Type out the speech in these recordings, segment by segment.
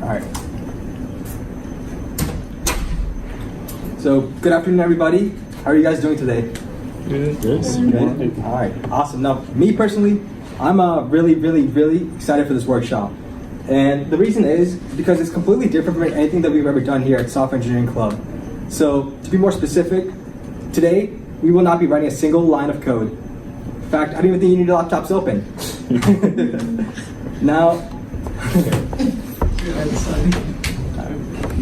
All right. So, good afternoon, everybody. How are you guys doing today? Good. Good. All right. Awesome. Now, me personally, I'm really excited for this workshop. And the reason is because it's completely different from anything that we've ever done here at Software Engineering Club. So, to be more specific, today we will not be writing a single line of code. In fact, I don't even think you need your laptops open. Now,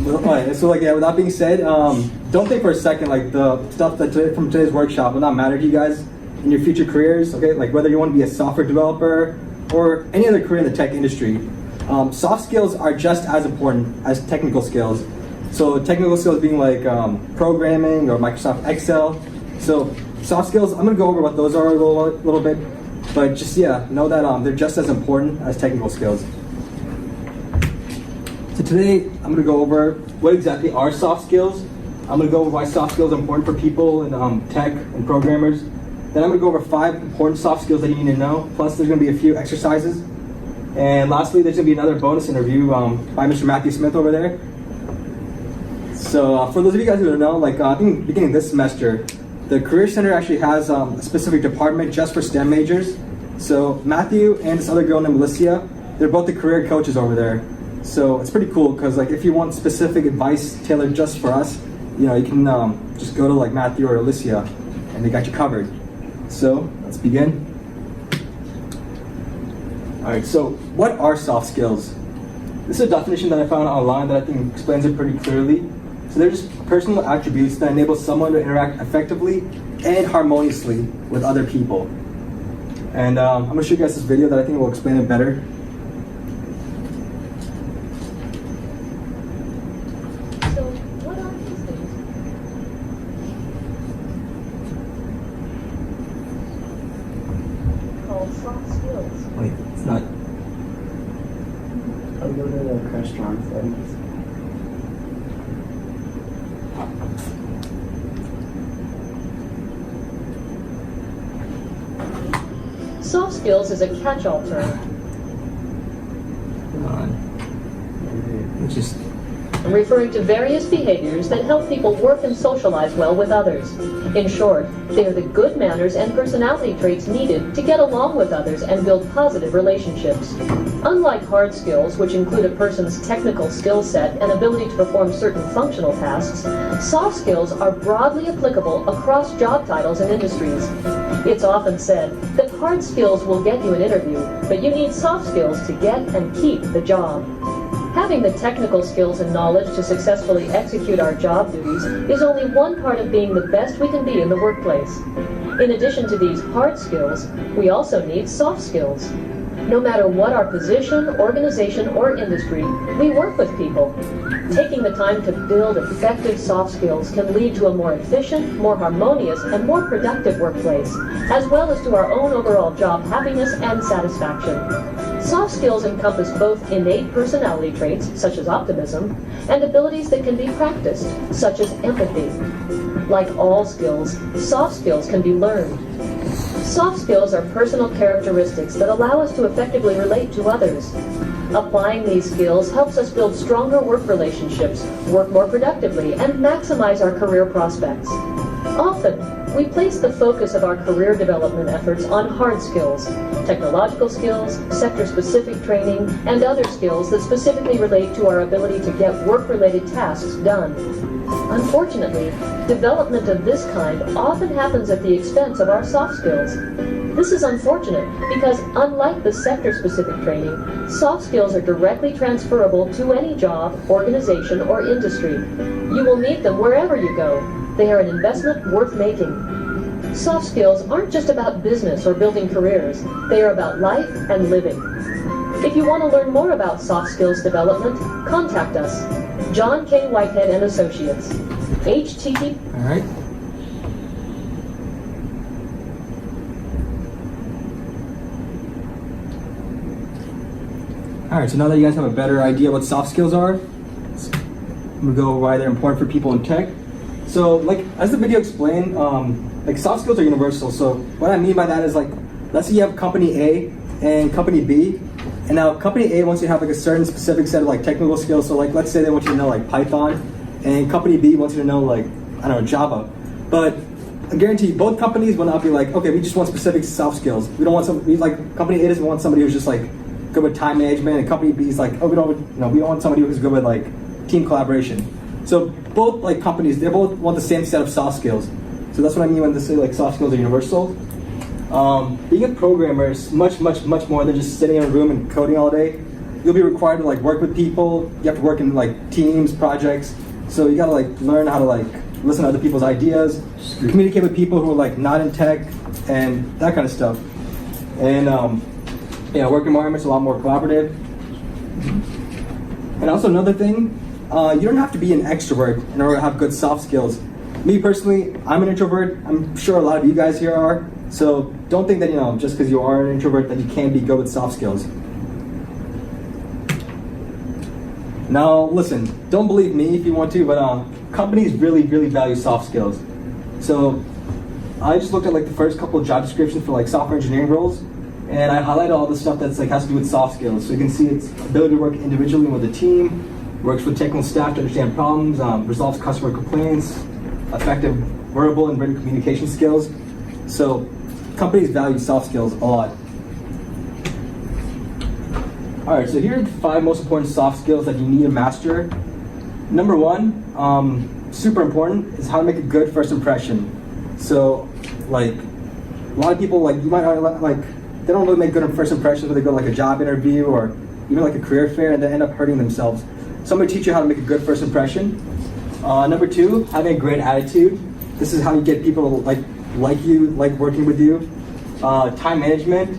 with that being said, don't think for a second like the stuff from today's workshop will not matter to you guys in your future careers. Okay, like whether you want to be a software developer or any other career in the tech industry, soft skills are just as important as technical skills. So technical skills being like programming or Microsoft Excel. So soft skills, I'm gonna go over what those are a little bit, but just know that they're just as important as technical skills. So today, I'm going to go over what exactly are soft skills. I'm going to go over why soft skills are important for people in tech and programmers. Then I'm going to go over 5 important soft skills that you need to know. Plus, there's going to be a few exercises. And lastly, there's going to be another bonus interview by Mr. Matthew Smith over there. So for those of you guys who don't know, I think beginning this semester, the Career Center actually has a specific department just for STEM majors. So Matthew and this other girl named Alyssa, they're both the career coaches over there. So it's pretty cool because if you want specific advice tailored just for us, you can just go to Matthew or Alyssa and they got you covered. So let's begin. All right, so what are soft skills? This is a definition that I found online that I think explains it pretty clearly. So they're just personal attributes that enable someone to interact effectively and harmoniously with other people. And I'm going to show you guys this video that I think will explain it better. Wait, it's not. I'll go to the restaurant settings. Soft skills is a catch-all term. Hold on. It's just. Referring to various behaviors that help people work and socialize well with others. In short, they are the good manners and personality traits needed to get along with others and build positive relationships. Unlike hard skills, which include a person's technical skill set and ability to perform certain functional tasks, soft skills are broadly applicable across job titles and industries. It's often said that hard skills will get you an interview, but you need soft skills to get and keep the job. Having the technical skills and knowledge to successfully execute our job duties is only one part of being the best we can be in the workplace. In addition to these hard skills, we also need soft skills. No matter what our position, organization, or industry, we work with people. Taking the time to build effective soft skills can lead to a more efficient, more harmonious, and more productive workplace, as well as to our own overall job happiness and satisfaction. Soft skills encompass both innate personality traits, such as optimism, and abilities that can be practiced, such as empathy. Like all skills, soft skills can be learned. Soft skills are personal characteristics that allow us to effectively relate to others. Applying these skills helps us build stronger work relationships, work more productively, and maximize our career prospects. Often, we place the focus of our career development efforts on hard skills, technological skills, sector-specific training, and other skills that specifically relate to our ability to get work-related tasks done. Unfortunately, development of this kind often happens at the expense of our soft skills. This is unfortunate because, unlike the sector-specific training, soft skills are directly transferable to any job, organization, or industry. You will need them wherever you go. They are an investment worth making. Soft skills aren't just about business or building careers. They are about life and living. If you want to learn more about soft skills development, contact us. John K. Whitehead and Associates. HTTP. All right. All right, so now that you guys have a better idea what soft skills are, I'm gonna go over why they're important for people in tech. So, as the video explained, soft skills are universal. So what I mean by that is let's say you have company A and company B, And now company A wants you to have like a certain specific set of like technical skills. So like let's say they want you to know like Python, and company B wants you to know like, I don't know, Java. But I guarantee you, both companies will not be like, okay, we just want specific soft skills. We don't want company A doesn't want somebody who's just like good with time management, and company B is like, oh, we don't want somebody who's good with like team collaboration. So both like companies, they both want the same set of soft skills. So that's what I mean when they say like soft skills are universal. Being a programmer is much more than just sitting in a room and coding all day. You'll be required to like work with people. You have to work in like teams, projects. So you gotta like learn how to like listen to other people's ideas, communicate with people who are like not in tech, and that kind of stuff. And work environment's a lot more collaborative. And also another thing, you don't have to be an extrovert in order to have good soft skills. Me personally, I'm an introvert. I'm sure a lot of you guys here are. So don't think that, just because you are an introvert that you can't be good with soft skills. Now listen, don't believe me if you want to, but companies really value soft skills. So I just looked at like the first couple of job descriptions for like software engineering roles, and I highlighted all the stuff that's like has to do with soft skills. So you can see it's ability to work individually with a team, works with technical staff to understand problems, resolves customer complaints, effective verbal and written communication skills. So companies value soft skills a lot. All right, so here are the 5 most important soft skills that you need to master. Number 1, super important, is how to make a good first impression. So, like, a lot of people, like, you might not, like, they don't really make good first impressions when they go to, like, a job interview or even, like, a career fair, and they end up hurting themselves. So I'm gonna teach you how to make a good first impression. Number 2, having a great attitude. This is how you get people to, like you, like working with you. Time management.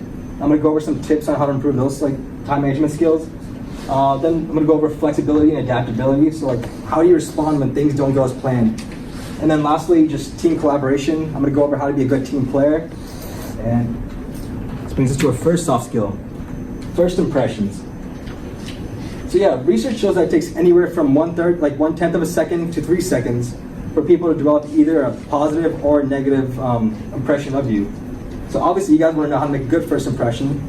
I'm gonna go over some tips on how to improve those, like, time management skills. Then I'm gonna go over flexibility and adaptability. So like, how do you respond when things don't go as planned? And then lastly, just team collaboration. I'm gonna go over how to be a good team player. And this brings us to our first soft skill, first impressions. So yeah, research shows that it takes anywhere from 1/10 of a second to 3 seconds for people to develop either a positive or negative impression of you. So obviously you guys wanna know how to make a good first impression.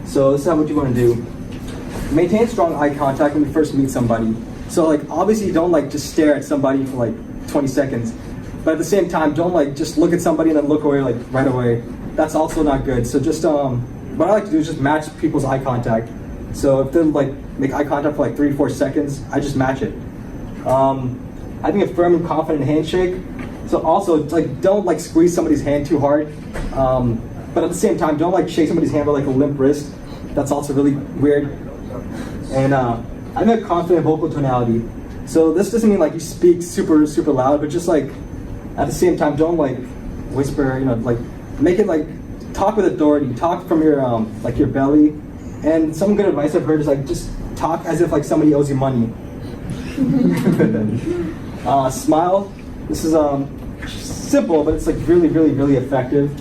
So this is what you wanna do. Maintain strong eye contact when you first meet somebody. So like, obviously you don't like just stare at somebody for like 20 seconds, but at the same time, don't like just look at somebody and then look away like right away. That's also not good. So just, what I like to do is just match people's eye contact. So if they like make eye contact for like 3-4 seconds, I just match it. Having a firm and confident handshake. So also like, don't like squeeze somebody's hand too hard. But at the same time, don't like shake somebody's hand with like a limp wrist. That's also really weird. And having a confident vocal tonality. So this doesn't mean like you speak super loud, but just like at the same time, don't like whisper, like make it like talk with authority, talk from your like your belly. And some good advice I've heard is like just talk as if like somebody owes you money. Smile. This is simple, but it's like really effective.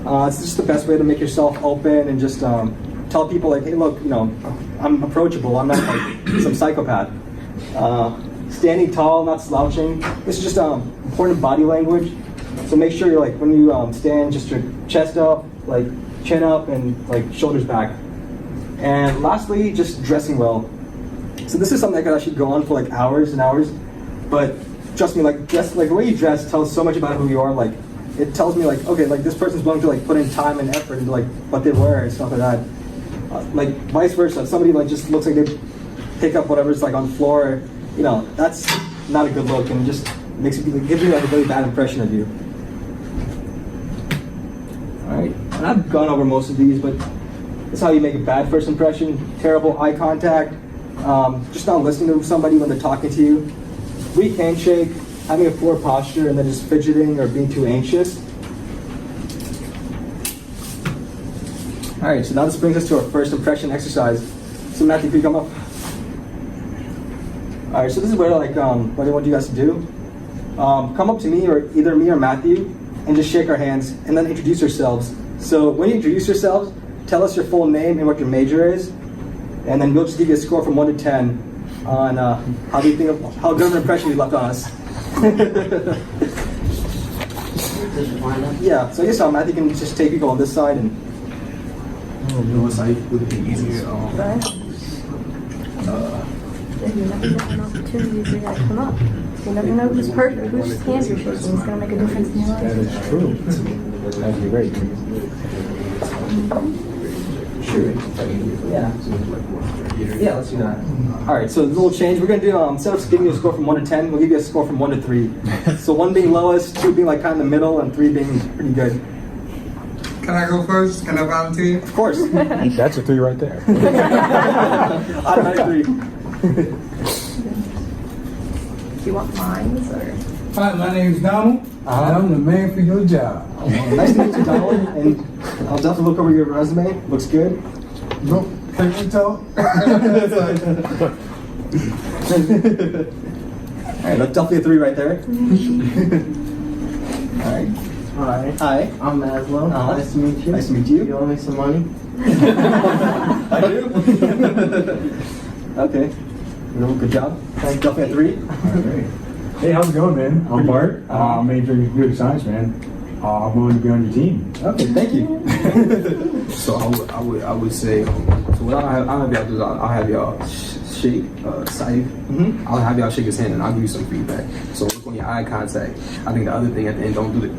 It's just the best way to make yourself open and just tell people like, hey, look, I'm approachable. I'm not like some psychopath. Standing tall, not slouching. This is just important body language. So make sure you're like, when you stand, just your chest up, like chin up, and like shoulders back. And lastly, just dressing well. So this is something that could actually go on for like hours and hours, but trust me, like the way you dress tells so much about who you are. Like it tells me like, okay, like this person's willing to like put in time and effort into like what they wear and stuff like that. Like vice versa, if somebody like just looks like they pick up whatever's like on the floor, that's not a good look, and it just makes it gives you like a really bad impression of you. All right, and I've gone over most of these, but this is how you make a bad first impression. Terrible eye contact, just not listening to somebody when they're talking to you, weak handshake, having a poor posture, and then just fidgeting or being too anxious. All right, so now this brings us to our first impression exercise. So Matthew, can you come up? All right, so this is where like what I want you guys to do. Come up to me, or either me or Matthew, and just shake our hands, and then introduce yourselves. So when you introduce yourselves, tell us your full name and what your major is, and then we'll just give you a score from 1 to 10 on how do you think of how good of an impression you left on us. Does it wind up? Yeah, so I guess Matthew can just take people on this side and. Would it be easier? You never know when opportunities are going to come up. You never know whose hand you're shaking is going to make a difference in your life. That is true. That'd be great. Sure. Yeah. Yeah, let's do that. All right, so a little change. We're gonna do instead of giving you a score from 1 to 10, we'll give you a score from 1 to 3. So 1 being lowest, 2 being like kind of in the middle, and 3 being pretty good. Can I go first? Can I volunteer? Of course. That's a 3 right there. Automatic 3. Do you want mines or? Hi, my name's Donald. And I'm the man for your job. Nice to meet you, Donald. And I'll definitely look over your resume. Looks good. Nope. Take me talk. All right, that's definitely a 3 right there. All right. Hi, Hi. I'm Maslow. Nice to meet you. Nice to meet you. You owe me some money? I do. Okay. No, good job. Thanks. Definitely a 3. Hey, how's it going, man? I'm Bart. I'm majoring in computer science, man. I'm willing to be on your team. Okay, thank you. So I would say, so what I'll have y'all do is I'll have y'all shake Saif. Mm-hmm. I'll have y'all shake his hand and I'll give you some feedback. So look on your eye contact. I think the other thing at the end, don't do it.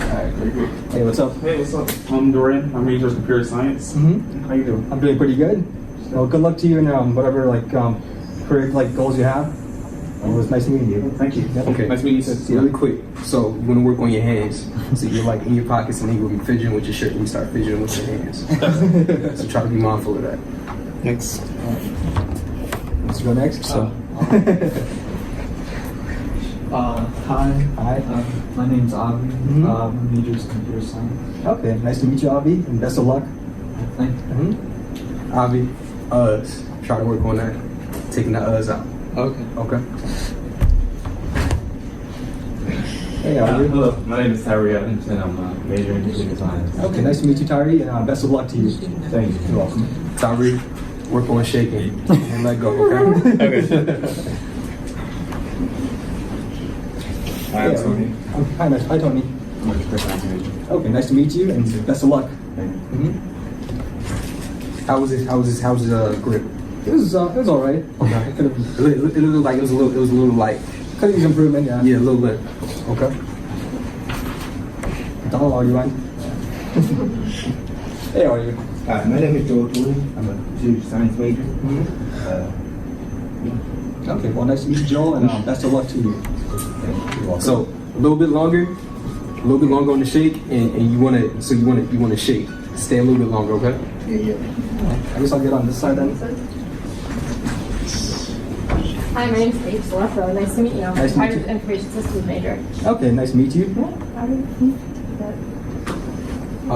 All right, very good. Hey, what's up? Hey, what's up? I'm Dorian. I'm majoring in computer science. Mm-hmm. How you doing? I'm doing pretty good. Well, good luck to you in whatever career goals you have. It was nice meeting you. Thank you. Yep. Okay. Nice meeting you. So really quick. So you want to work on your hands. So you're like in your pockets and then you'll be fidgeting with your shirt and you start fidgeting with your hands. So try to be mindful of that. Thanks. Let's go next. So. Hi. Hi. My name's Avi. Mhm. Major's computer science. Okay, nice to meet you, Avi, and best of luck. Thank you. Mm-hmm. Avi, try to work on that. Taking the out. Okay. Okay. Hey, how are you? Hello, my name is Tyree Evans, and I'm majoring in computer science. Okay, nice to meet you, Tyree, and best of luck to you. Thank you. You're welcome. Tyree, work on shaking and let go, okay? Hi, I'm Tony. Hi, nice. Hi, Tony. I'm a computer science major. Okay, nice to meet you, and best of luck. Thank you. Mm-hmm. How's his grip? It was all right. Okay. It could have It looked like it was a little light. used improvement, yeah. Yeah, a little bit. Okay. Donald, are you on? Hey, how are you? Hi, my name is Joel Tooley. I'm a computer science major. Okay, well, nice to meet you, Joel, and best of luck to you. You're welcome. So a little bit longer on the shake, and you wanna shake. Stay a little bit longer, okay? Yeah. I guess I'll get on this side then. Hi, my name's Paige Alyssa. Nice to meet you. Nice to meet you. I'm information systems major. Okay, nice to meet you. I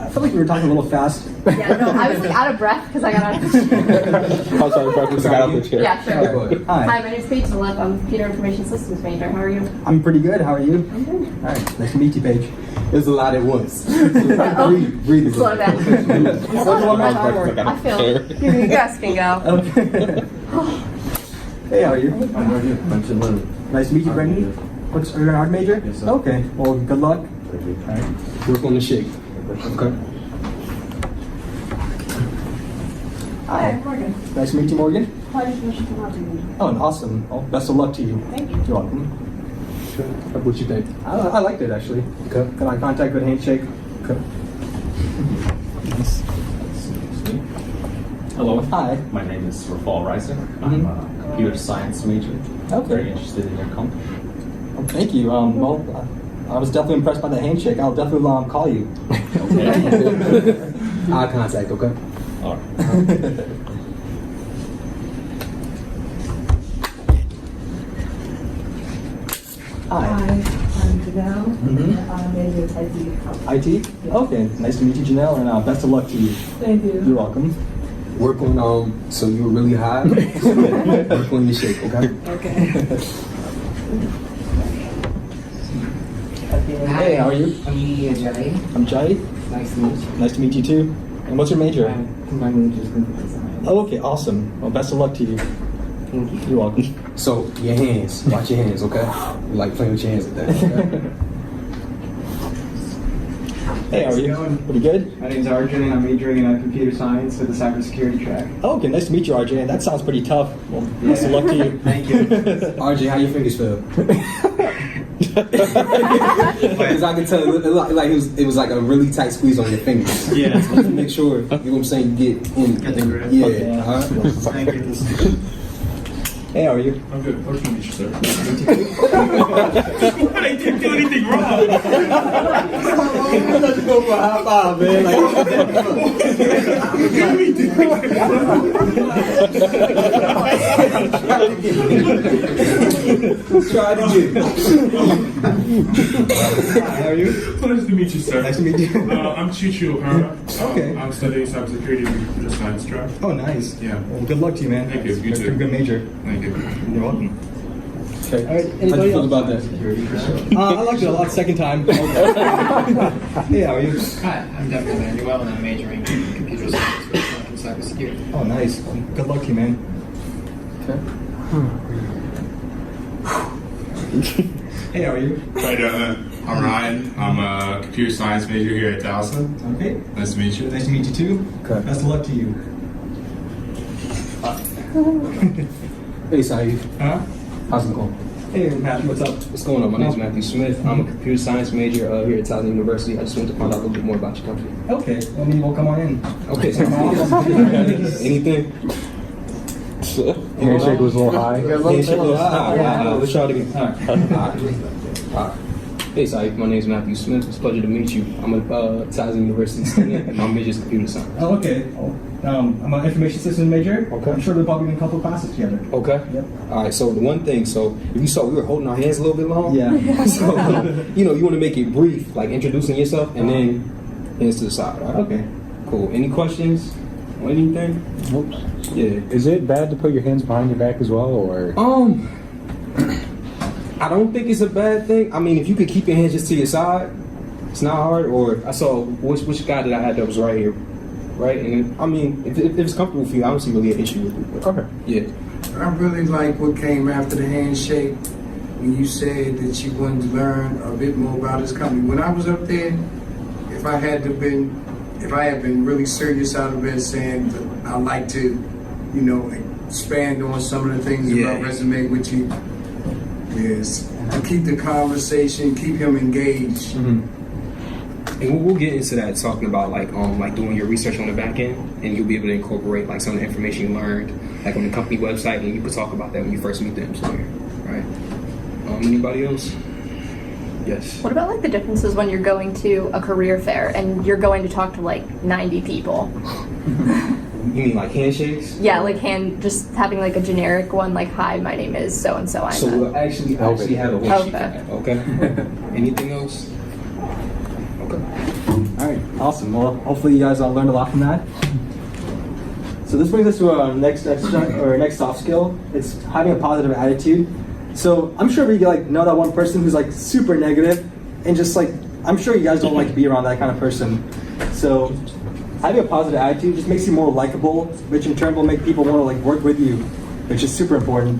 feel like you were talking a little fast. Yeah, no, I was like out of breath because I got out of the chair. I'm sorry, Parker. I got out the chair. Yeah, Go sure. ahead. Hi, Hi, my name's Paige Alyssa. I'm computer information systems major. How are you? I'm pretty good. How are you? I'm good. All right, nice to meet you, Paige. There's a lot at once. Breathe a Slow little. down. I feel. You guys can go. Okay. Hey, how are you? I'm right here. Bunch of little. Nice to meet you, Brendan. Are you an art major? Yes, sir. Okay, well, good luck. Thank you. All right. Work on the shake. Okay. Hi, Morgan. Nice to meet you, Morgan. Pleasure to come out to you. Oh, and awesome. Well, best of luck to you. Thank you. You're welcome. What you think? I liked it, actually. Okay. Good eye contact, good handshake. Okay. Nice. Hello. Hi. My name is Rafal Reiser. I'm a computer science major. Okay. Very interested in your company. Well, thank you. Well, I was definitely impressed by the handshake. I'll definitely call you. Okay. Eye contact, okay? All right. Hi. I'm Janelle. Mhm. I'm major in IT. IT? Okay. Nice to meet you, Janelle, and best of luck to you. Thank you. You're welcome. Work on so you're really high. Work on your shake, okay? Okay. Hey, how are you? I'm Jai. I'm Jai. Nice to meet you. Nice to meet you too. And what's your major? My major is computer science. Oh, okay, awesome. Well, best of luck to you. Thank you. You're welcome. So your hands, watch your hands, okay? You like playing with your hands like that, okay? Hey, how are you? Pretty good? My name's RJ and I'm majoring in computer science with the cybersecurity track. Oh, okay, nice to meet you, RJ. And that sounds pretty tough. Well, best of luck to you. Thank you. RJ, how your fingers feel? Because I can tell it was like a really tight squeeze on your fingers. Yeah. So to make sure, you know what I'm saying, you get in. Get the grip. Yeah. Okay. Thank you. Hey, how are you? I'm good. Pleasure to meet you, sir. I didn't do anything wrong. Let's go for a high five, man. Try it again. How are you? Pleasure to meet you, sir. Nice to meet you. I'm Chichu O'Hara. Okay. I'm studying cybersecurity and computer science track. Oh, nice. Yeah. Well, good luck to you, man. Thank you. You That's a too. pretty good major. Thank you. You're welcome. Okay. All right, How'd anybody you feel else? about that? I liked it a lot second time. Hey, how are you? Hi, I'm Devin Emmanuel and I'm majoring in computer science with cybersecurity. Oh, nice. Good luck to you, man. Hey, how are you? Hi, I'm Ryan. I'm a computer science major here at Alyssa. Okay. Nice to meet you. Nice to meet you too. Okay. Best of luck to you. Hey, Saeed. Huh? How's it going? Hey, Matthew, what's up? What's going on? My name's Matthew Smith. I'm a computer science major here at Towson University. I just wanted to find out a little bit more about your country. Okay. Well, maybe we'll come on in. Okay. Anything? Handshake was a little high. Handshake was high. Let's try it again. All right. Hey, Saeed. My name's Matthew Smith. It's a pleasure to meet you. I'm a Towson University student, and my major is computer science. Oh, okay. I'm an information systems major. Okay. I'm sure we'll probably be in a couple classes together. Okay. Yep. All right. So the one thing, if you saw, we were holding our hands a little bit long. Yeah. So you want to make it brief, like introducing yourself, and then hands to the side. All right? Okay. Cool. Any questions or anything? Nope. Yeah. Is it bad to put your hands behind your back as well, or? I don't think it's a bad thing. I mean, if you could keep your hands just to your side, it's not hard. Or I saw which guy that I had that was right here, right? And I mean, if it's comfortable for you, I don't see really an issue with it. But, Okay. Yeah. I really like what came after the handshake when you said that you wanted to learn a bit more about this company. When I was up there, if I had been really serious, I'd have been saying that I'd like to, expand on some of the things about resume with you. Is to keep the conversation, keep him engaged. Mm-hmm. And we'll get into that, talking about like doing your research on the back end, and you'll be able to incorporate like some of the information you learned, like on the company website, and you can talk about that when you first meet the employer, right? Anybody else? Yes. What about like the differences when you're going to a career fair and you're going to talk to like 90 people? You mean like handshakes? Yeah, like just having like a generic one, like, hi, my name is so and so. So we'll actually have a worksheet for that. Okay. Anything else? Okay. All right. Awesome. Well, hopefully you guys learned a lot from that. So this brings us to our next soft skill. It's having a positive attitude. So I'm sure we know that one person who's like super negative, and just like I'm sure you guys don't like to be around that kind of person. So having a positive attitude just makes you more likable, which in turn will make people want to like work with you, which is super important.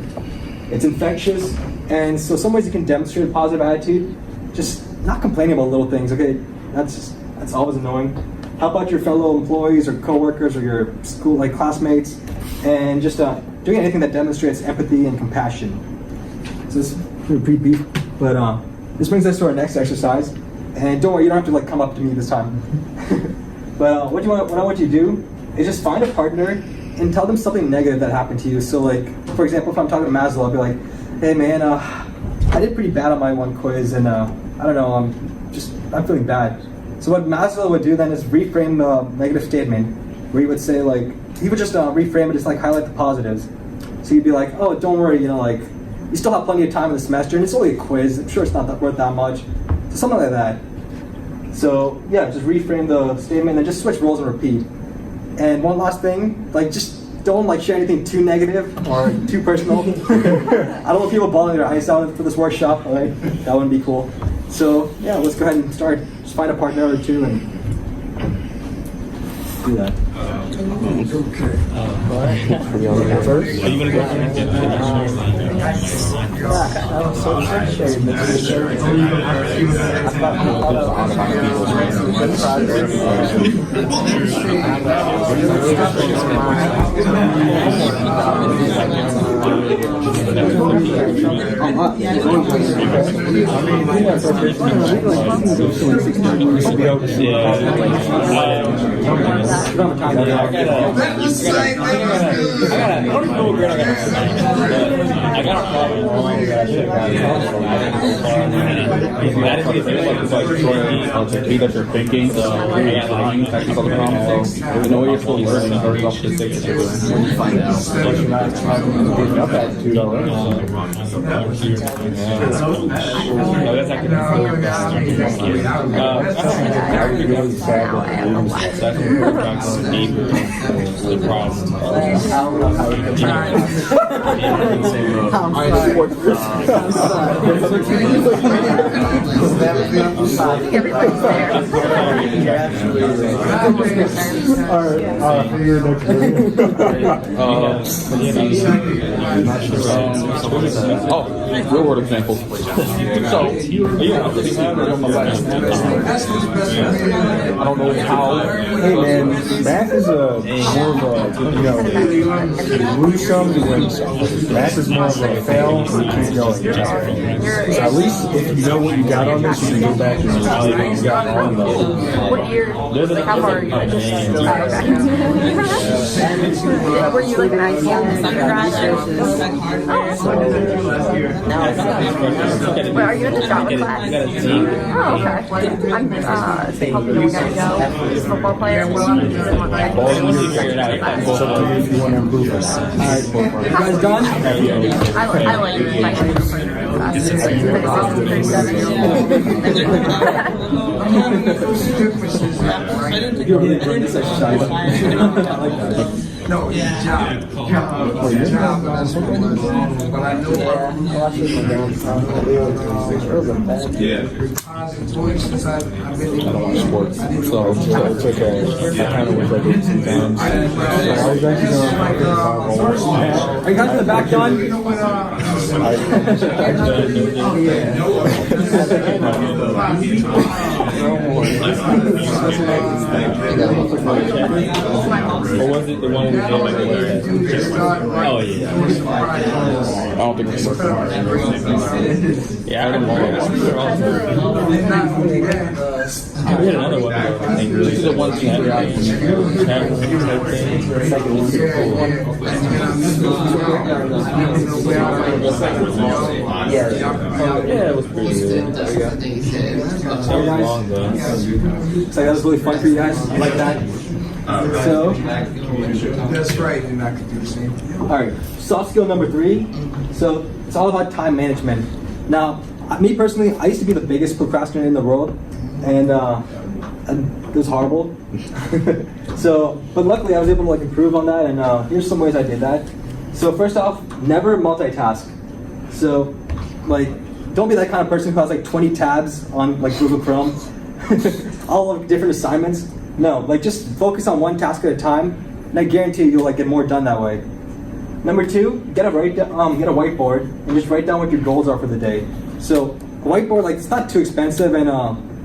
It's infectious, and so some ways you can demonstrate a positive attitude, just not complaining about little things. Okay, that's always annoying. Help out your fellow employees or coworkers or your school classmates, and just doing anything that demonstrates empathy and compassion. So this is pretty brief, but this brings us to our next exercise. And don't worry, you don't have to come up to me this time. But what I want you to do is just find a partner and tell them something negative that happened to you. So for example, if I'm talking to Maslow, I'll be like, hey man, I did pretty bad on my one quiz, and I don't know, I'm feeling bad. So what Maslow would do then is reframe the negative statement, where he would say he would just reframe it, just highlight the positives. So you'd be like, oh, don't worry, you still have plenty of time in the semester, and it's only a quiz. I'm sure it's not worth that much. So something like that. So yeah, just reframe the statement and just switch roles and repeat. And one last thing, just don't share anything too negative or too personal. I don't want people balling their eyes out for this workshop. Right? That wouldn't be cool. So yeah, let's go ahead and start. Just find a partner or two and do that. Are you gonna go first? Are you gonna go I got a problem. Be that you're thinking, technical problems, so you know you're still learning. When you find out, up at $2. No, that's actually real world example. So, I don't know how. Hey man, math is more of a, lose some, you win some. Math is more of a fail, and you keep going. At least if you know what you got on this, you can go back and see what you got on those. What year? Like, how far are you? Were you like an IT undergrad? Wait, are you in the Java class? Oh, okay. I'm they call me the guy Joe, football player. If you want to improve it. You guys done? I like my You're really doing this exercise. I like that. No, yeah. Job. But I know I've been I don't want sports, so it's okay. I kind of wish I did 2 times. I was actually going to Are you guys in the back done? Or was it the one we did like oh yeah. I don't think it's Yeah, I don't know. We had another one. This is the one thing yeah, it was pretty good. That was long though. So that was really fun for you guys. I like that. So, that's right, and I could do the same. all right, soft skill number 3. So it's all about time management. Now, me personally, I used to be the biggest procrastinator in the world, and it was horrible. So, but luckily I was able to like improve on that, and here's some ways I did that. So first off, never multitask. So, like, don't be that kind of person who has like 20 tabs on like Google Chrome, all of different assignments. No, like just focus on one task at a time, and I guarantee you'll like get more done that way. Number 2, get a whiteboard and just write down what your goals are for the day. So a whiteboard, like it's not too expensive, and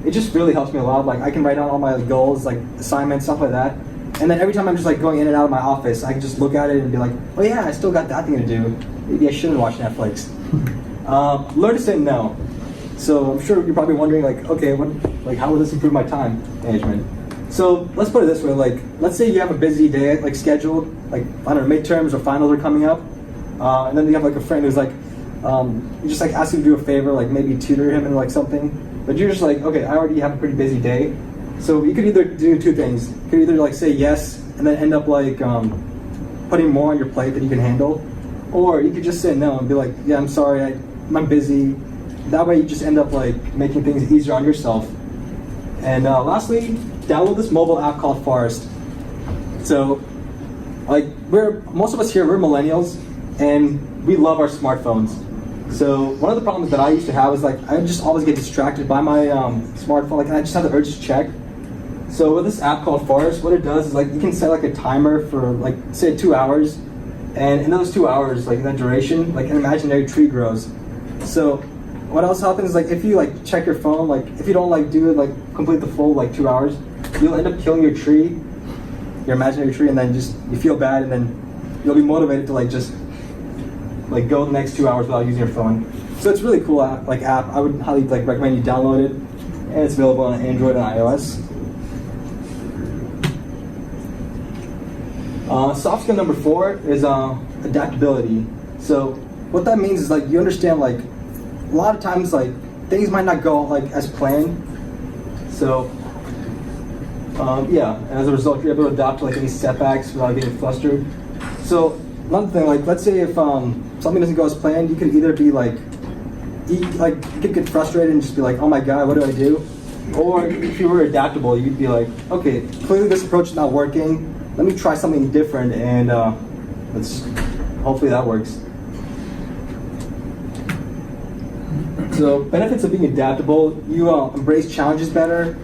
it just really helps me a lot. Like I can write down all my goals, like assignments, stuff like that. And then every time I'm just like going in and out of my office, I can just look at it and be like, oh yeah, I still got that thing to do. Maybe I shouldn't watch Netflix. Learn to say no. So I'm sure you're probably wondering like, okay, how will this improve my time management? So let's put it this way, like, let's say you have a busy day, like, scheduled, like, I don't know, midterms or finals are coming up, and then you have, like, a friend who's, like, you just, like, ask him to do a favor, like, maybe tutor him in, like, something, but you're just, like, okay, I already have a pretty busy day, so you could either do 2 things. You could either, like, say yes, and then end up, like, putting more on your plate than you can handle, or you could just say no and be like, yeah, I'm sorry, I'm busy. That way you just end up, like, making things easier on yourself. And lastly, download this mobile app called Forest. So, like, most of us here, we're millennials, and we love our smartphones. So one of the problems that I used to have was like I just always get distracted by my smartphone, like, and I just have the urge to check. So with this app called Forest, what it does is like you can set like a timer for like say 2 hours, and in those 2 hours, like in that duration, like an imaginary tree grows. So what else happens is like if you like check your phone, like if you don't like do it like complete the full like 2 hours, you'll end up killing your tree, your imaginary tree, and then just you feel bad, and then you'll be motivated to like just like go the next 2 hours without using your phone. So it's a really cool app. I would highly like recommend you download it, and it's available on Android and iOS. Soft skill number 4 is adaptability. So what that means is like you understand like a lot of times like things might not go like as planned. So yeah, and as a result you're able to adapt to like any setbacks without getting flustered. So another thing, like let's say if something doesn't go as planned, you could either be like you could get frustrated and just be like, oh my god, what do I do? Or if you were adaptable, you'd be like, okay, clearly this approach is not working. Let me try something different, and hopefully that works. So benefits of being adaptable: you embrace challenges better,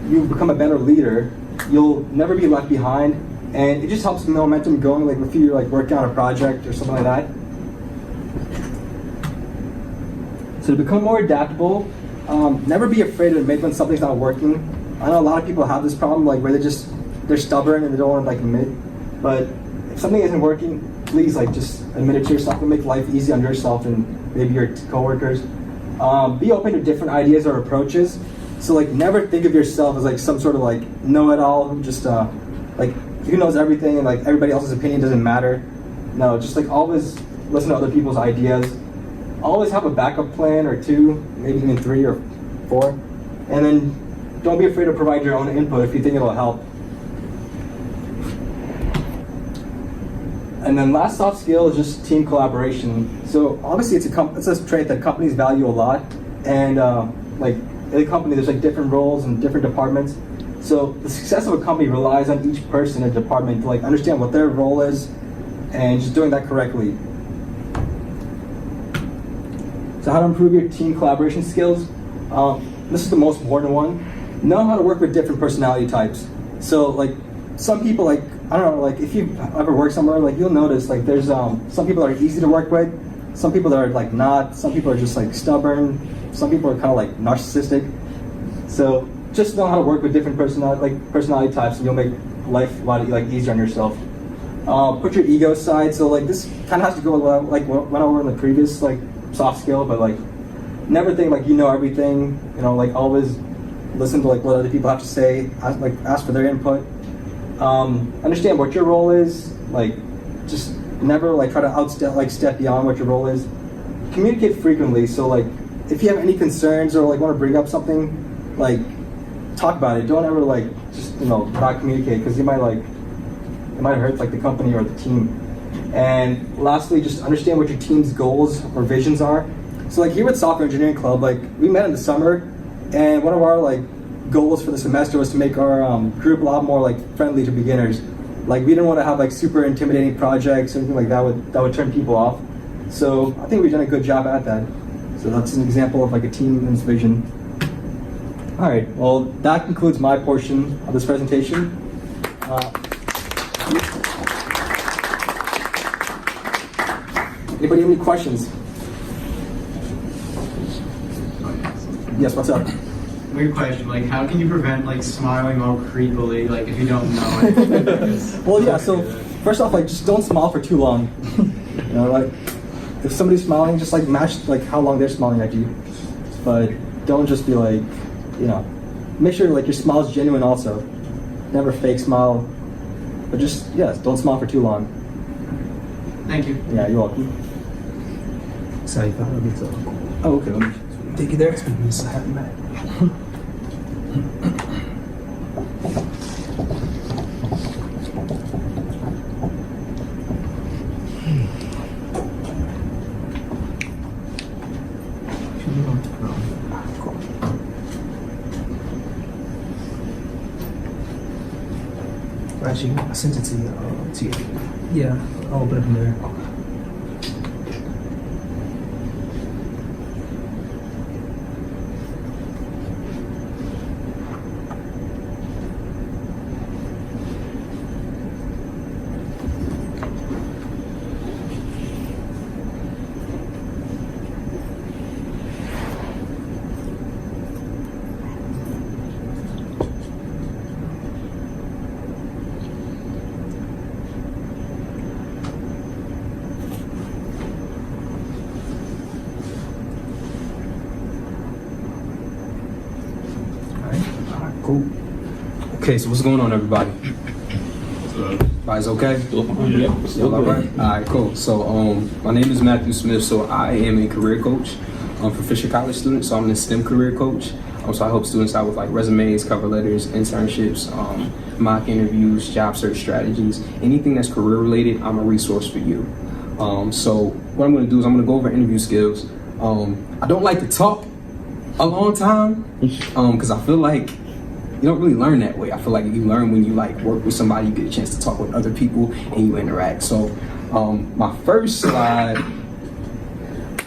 you become a better leader, you'll never be left behind, and it just helps the momentum going. Like if you're like working on a project or something like that. So to become more adaptable, never be afraid to admit when something's not working. I know a lot of people have this problem, like where they're stubborn and they don't want to like admit. But if something isn't working, please like just admit it to yourself and make life easy on yourself and maybe your coworkers. Be open to different ideas or approaches. So like never think of yourself as like some sort of like know-it-all who just like who knows everything and like everybody else's opinion doesn't matter. No, just like always listen to other people's ideas. Always have a backup plan or 2, maybe even 3 or 4, and then don't be afraid to provide your own input if you think it'll help. And then last soft skill is just team collaboration. So obviously it's a trait that companies value a lot, and like in a company there's like different roles and different departments. So the success of a company relies on each person in a department to like understand what their role is and just doing that correctly. So how to improve your team collaboration skills? This is the most important one. Know how to work with different personality types. So like some people, like I don't know, like if you've ever worked somewhere, like you'll notice like there's some people that are easy to work with, some people that are like not, some people are just like stubborn, some people are kind of like narcissistic. So just know how to work with different personality types, and you'll make life a lot like easier on yourself. Put your ego aside. So like this kind of has to go with like what went over in the previous like soft skill, but like never think like you know everything. You know, like always listen to like what other people have to say. Ask for their input. Understand what your role is. Like just never like try to step beyond what your role is. Communicate frequently. So like if you have any concerns or like want to bring up something, like talk about it. Don't ever like just not communicate, because it might hurt like the company or the team. And lastly, just understand what your team's goals or visions are. So like here at Software Engineering Club, like we met in the summer, and one of our like goals for the semester was to make our group a lot more like friendly to beginners. Like we didn't want to have like super intimidating projects or anything like that would turn people off. So I think we've done a good job at that. So that's an example of like a team's vision. All right, well that concludes my portion of this presentation. Anybody have any questions? Yes, what's up? Weird question, like how can you prevent like smiling all creepily, like if you don't know it? Well, yeah, so first off, like just don't smile for too long. Like if somebody's smiling, just like match like how long they're smiling at you. But don't just be like, make sure like your smile is genuine also. Never fake smile. But just, don't smile for too long. Thank you. Yeah, you're welcome. Oh, okay. Let me take you there. Actually, I sent it to you. Yeah, I'll open it from there. Okay, so what's going on, everybody? Everybody's okay? Still all right? All right, cool. So, my name is Matthew Smith. So, I am a career coach for Fisher College students. So, I'm a STEM career coach. So, I help students out with like resumes, cover letters, internships, mock interviews, job search strategies, anything that's career related. I'm a resource for you. So, what I'm going to do is I'm going to go over interview skills. I don't like to talk a long time because I feel like you don't really learn that way. I feel like you learn when you like work with somebody, you get a chance to talk with other people and you interact. So my first slide,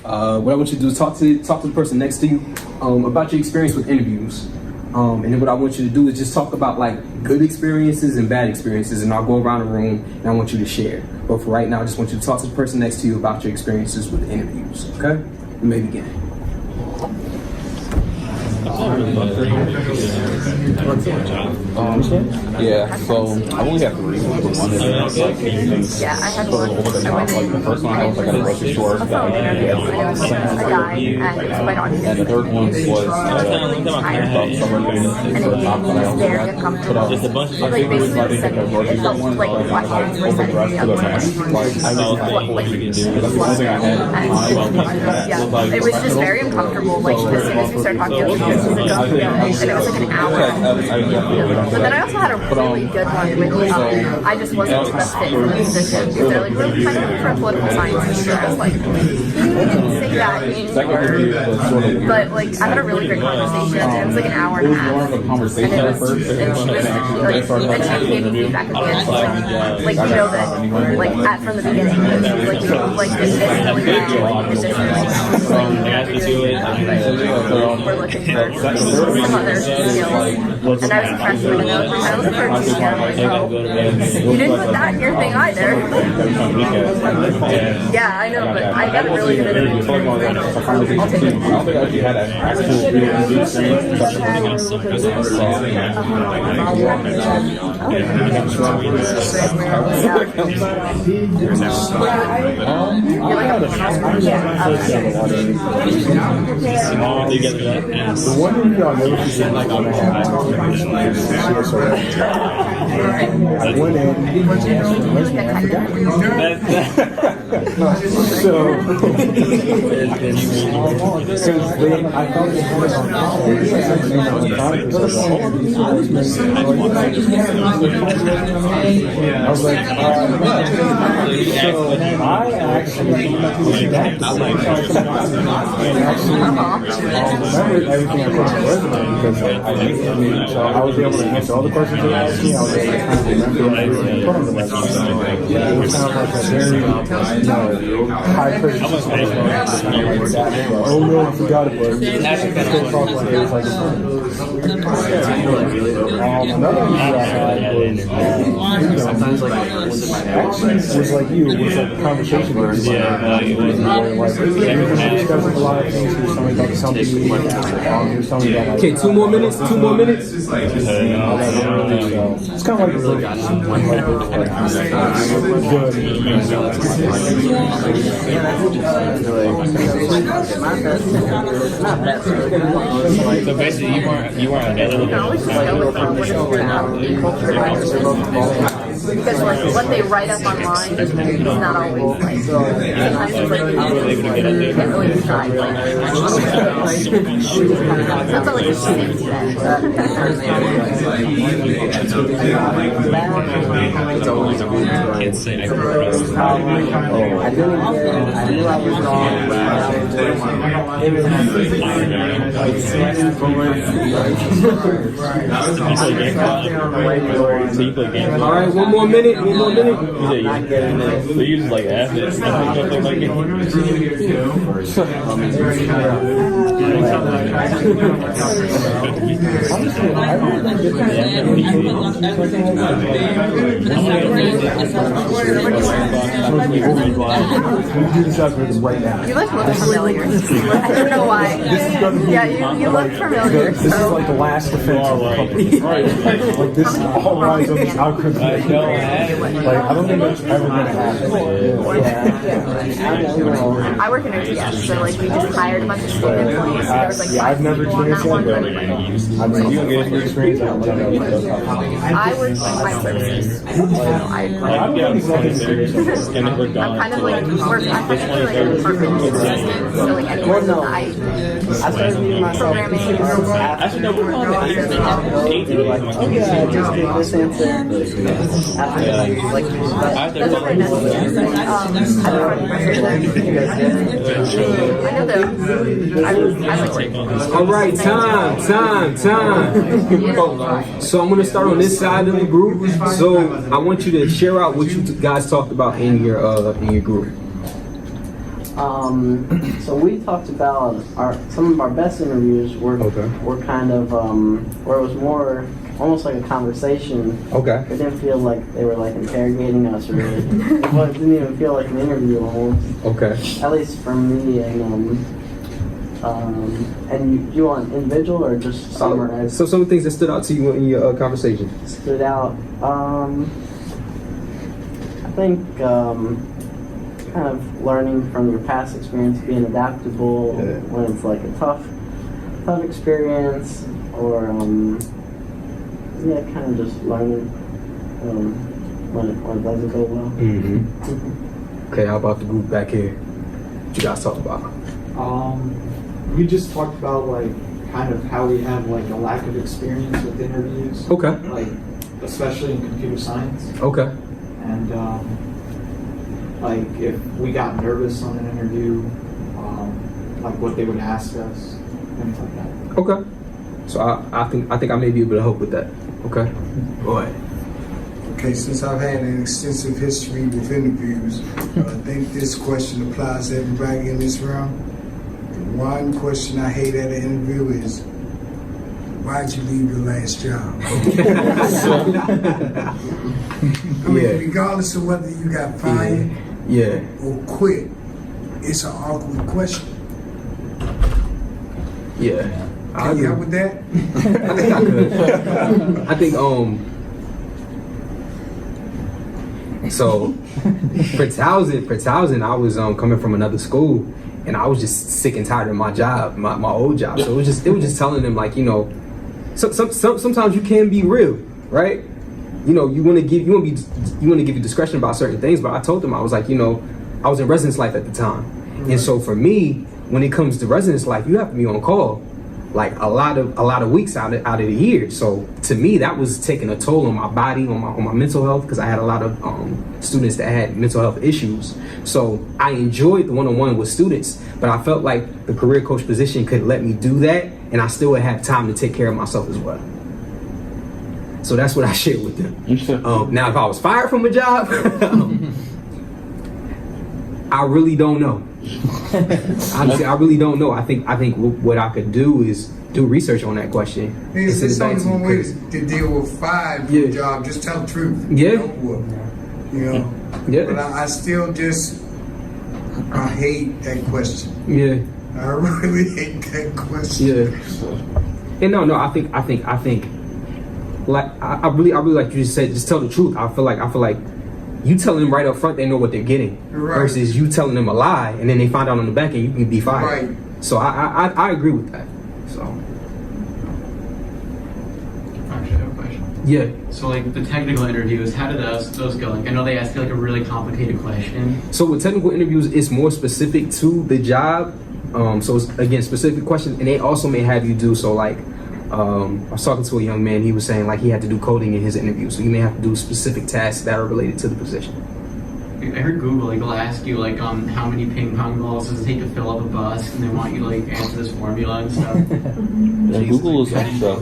what I want you to do is talk to the person next to you about your experience with interviews. And then what I want you to do is just talk about like good experiences and bad experiences, and I'll go around the room and I want you to share. But for right now, I just want you to talk to the person next to you about your experiences with interviews, okay? You may begin. Yeah, so I only have 3. One is like Yeah, I had sort of over the top. Like the first one I was like at a grocery store. a phone interview. And it was a guy, and it was quite obvious. And the third one was And he was very uncomfortable. He like basically said it felt like questions were setting me up for yeah, it was just very uncomfortable. Like as soon as we started talking, it was like, and it was like an hour. But then I also had a really good one with I just wasn't the best fit for the position because they're like really kind of looking for a political science teacher. I was like, you didn't say that anywhere. But like I had a really great conversation. It was like an hour and a half. And she was like, and she gave me feedback at the end. Like you know that like from the beginning, like this is really bad. We're looking for some other skills. And I was impressed with it. I was looking for a teacher. I'm like, oh, you didn't put that in your thing either. Yeah, I know, but I got a really good interview. I'll take it. The one interview I'll never forget was when I had I went in and asked for the resume. I forgot. So since then, I thought it was on I was like, so I actually was back to remembered everything I put on the resume because so I was able to answer all the questions they asked me. I was able to kind of remember everything I put on the resume. It was kind of like a very, high pressure situation. Oh no, I forgot about it. Still talk like it was like another issue I had was actually was like you. It was like a conversation with you. Everything discussing a lot of things. He was telling me about the company. He was telling me about Okay, 2 more minutes. 2 more minutes. it's kind of like so basically you weren't because like what they write up online is not always like sometimes it's like you can't really decide like that's like a safety net. it's always a good can't say I can trust I knew I was wrong, but it was so you play games. All right, one more minute. So you just like ask it. Right now. You look familiar. I don't know why. Yeah, you look familiar. This is like the last defense of the company. Like this all rides on this outcome. Like I don't think that's ever gonna happen. I work in OTS, so like we just hired a bunch of student employees. So there was like I've never experienced that. I mean, you get your experience. I work in my services. So I'm kind of like work. I'm technically like a department assistant. So like anyone that I started meeting myself. programming. Actually, no, we're on the 18th. Okay, I just did this answer. After like, That's very necessary. I know though. I like working. All right, time. So I'm gonna start on this side of the group. So I want you to share out what you guys talked about in your group. So we talked about some of our best interviews were kind of where it was more almost like a conversation. Okay. It didn't feel like they were like interrogating us really. Well, it didn't even feel like an interview almost. Okay. At least for me and you want individual or just summarize? So some of the things that stood out to you in your conversation. Stood out. I think kind of learning from your past experience, being adaptable when it's like a tough experience, or kind of just learning when it doesn't go well. Okay, how about the group back here? What you guys talk about? We just talked about like kind of how we have like a lack of experience with interviews. Okay. Like especially in computer science. Okay. And like if we got nervous on an interview, like what they would ask us, things like that. Okay. So I think I may be able to help with that. Okay. Go ahead. Okay, since I've had an extensive history with interviews, I think this question applies to everybody in this room. The one question I hate at an interview is, why'd you leave your last job? I mean, regardless of whether you got fired or quit, it's an awkward question. Yeah. Can you help with that? I think I could. I think so for Towson, I was coming from another school, and I was just sick and tired of my job, my old job. So it was just telling them, like, you know, sometimes you can be real, right? You know, you want to give you discretion about certain things. But I told them, I was like, you know, I was in residence life at the time, and so for me, when it comes to residence life, you have to be on call like a lot of weeks out of the year. So to me, that was taking a toll on my body, on my mental health, because I had a lot of students that had mental health issues. So I enjoyed the one-on-one with students, but I felt like the career coach position could let me do that, and I still would have time to take care of myself as well. So that's what I shared with them. Now, if I was fired from a job, I really don't know. Honestly, I really don't know. I think what I could do is do research on that question. There's only one way to deal with fired from a job. Just tell the truth. Yeah. But I still I hate that question. Yeah. I really hate that question. Yeah. And no, I think like I really like you just said, just tell the truth. I feel like you telling them right up front, they know what they're getting, versus you telling them a lie and then they find out on the back end you can be fired. Right. So I agree with that. So. Actually, I have a question. Yeah. So like the technical interviews, how did those go? Like I know they asked you like a really complicated question. So with technical interviews, it's more specific to the job. So it's, again, specific questions, and they also may have you do so like. I was talking to a young man, he was saying like he had to do coding in his interview, so you may have to do specific tasks that are related to the position. I heard Google like will ask you like how many ping pong balls does it take to fill up a bus, and they want you to like answer this formula and stuff. Yeah, Google is extra.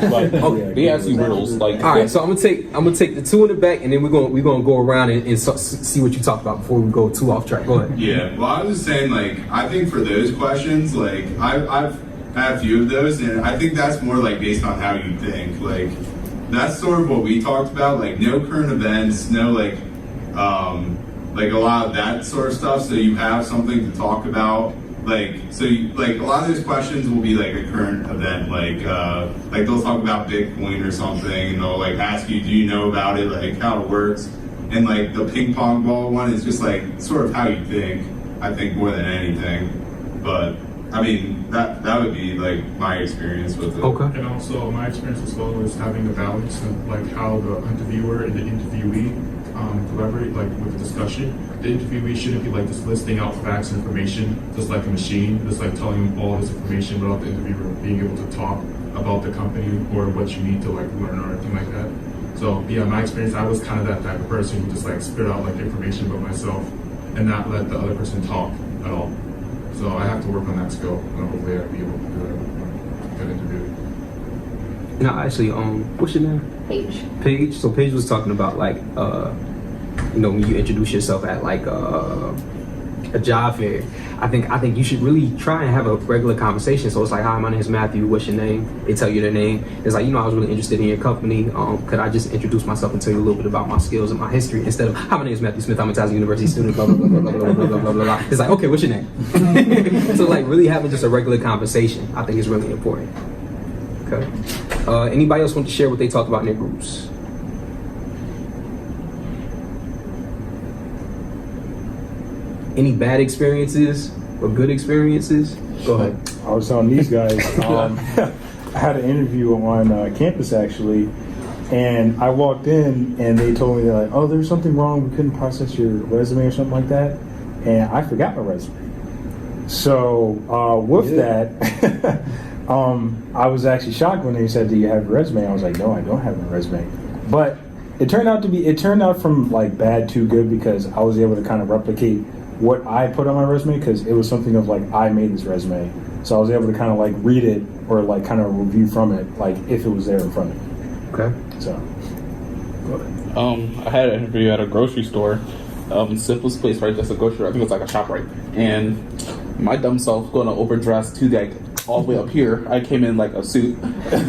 Like, they ask you riddles. Like, all right, so I'm gonna take the two in the back, and then we're gonna go around and see what you talked about before we go too off track. Go ahead. Yeah, well, I was saying like I think for those questions, like I've had a few of those, and I think that's more like based on how you think. Like that's sort of what we talked about. Like no current events, no like a lot of that sort of stuff. So you have something to talk about. Like so, like a lot of those questions will be like a current event. Like they'll talk about Bitcoin or something, and they'll like ask you, do you know about it? Like how it works. And like the ping pong ball one is just like sort of how you think. I think more than anything, but. I mean, that would be like my experience with it. Okay. And also my experience as well is having a balance of like how the interviewer and the interviewee collaborate like with the discussion. The interviewee shouldn't be like just listing out facts and information just like a machine, just like telling them all this information without the interviewer being able to talk about the company or what you need to like learn or anything like that. So yeah, my experience, I was kind of that type of person who just like spit out like information about myself and not let the other person talk at all. So I have to work on that skill, and hopefully I'll be able to do it when I get interviewed. No, actually, what's your name? Paige. Paige. So Paige was talking about like, when you introduce yourself at like a job fair. I think you should really try and have a regular conversation. So it's like, hi, my name is Matthew. What's your name? They tell you their name. It's like, I was really interested in your company. Could I just introduce myself and tell you a little bit about my skills and my history instead of, hi, my name is Matthew Smith. I'm a Towson University student. Blah blah blah blah blah blah blah blah blah blah. It's like, okay, what's your name? So like, really having just a regular conversation, I think is really important. Okay. Anybody else want to share what they talked about in their groups? Any bad experiences or good experiences? Go ahead. I was telling these guys, I had an interview on campus actually, and I walked in and they told me, they're like, oh, there's something wrong, we couldn't process your resume or something like that, and I forgot my resume. So with that, I was actually shocked when they said, do you have a resume? I was like, no, I don't have a resume. But it turned out from like bad to good because I was able to kind of replicate what I put on my resume because it was something of like, I made this resume. So I was able to kind of like read it or like kind of review from it, like if it was there in front of me. Okay. So. Go ahead. I had an interview at a grocery store. Simplest place, right? Just a grocery store. I think it's like a shop, right? And my dumb self going to overdress to like all the way up here. I came in like a suit,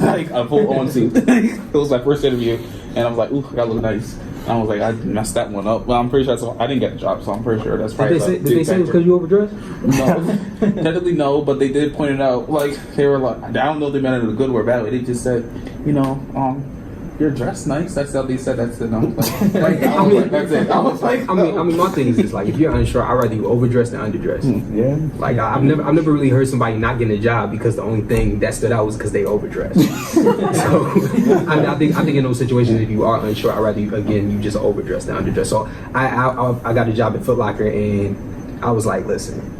like a full-on suit. It was my first interview, and I was like, ooh, I gotta look nice. And I was like, I messed that one up. Well, I'm pretty sure I didn't get the job, so I'm pretty sure that's probably. Did they say it was because you overdressed? No, technically no, but they did point it out. Like they were like, I don't know if they meant it in a good or bad way. They just said, you're dressed nice. That's how they said. That's it. I was like, that's it. I was like, I mean, my thing is this: like, if you're unsure, I'd rather you overdress than underdress. Yeah. Like, I've never really heard somebody not getting a job because the only thing that stood out was because they overdressed. So, I think in those situations, if you are unsure, I'd rather you just overdress than underdress. So, I got a job at Foot Locker, and I was like, listen,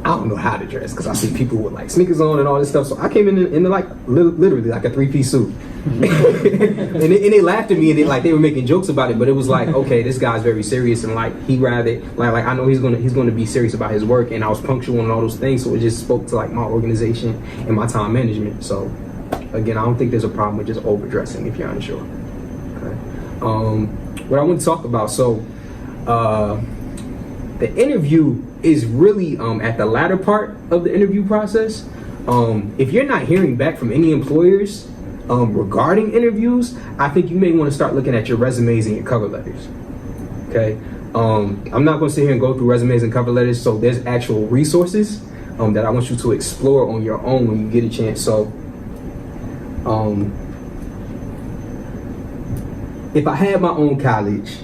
I don't know how to dress because I see people with like sneakers on and all this stuff. So I came in like literally like a 3-piece suit, and they laughed at me and they were making jokes about it. But it was like, okay, this guy's very serious and like he rather like I know he's gonna be serious about his work, and I was punctual and all those things. So it just spoke to like my organization and my time management. So again, I don't think there's a problem with just overdressing if you're unsure. Okay. What I want to talk about, so the interview is really at the latter part of the interview process. If you're not hearing back from any employers regarding interviews, I think you may want to start looking at your resumes and your cover letters. Okay, I'm not going to sit here and go through resumes and cover letters. So there's actual resources that I want you to explore on your own when you get a chance. So if I had my own college,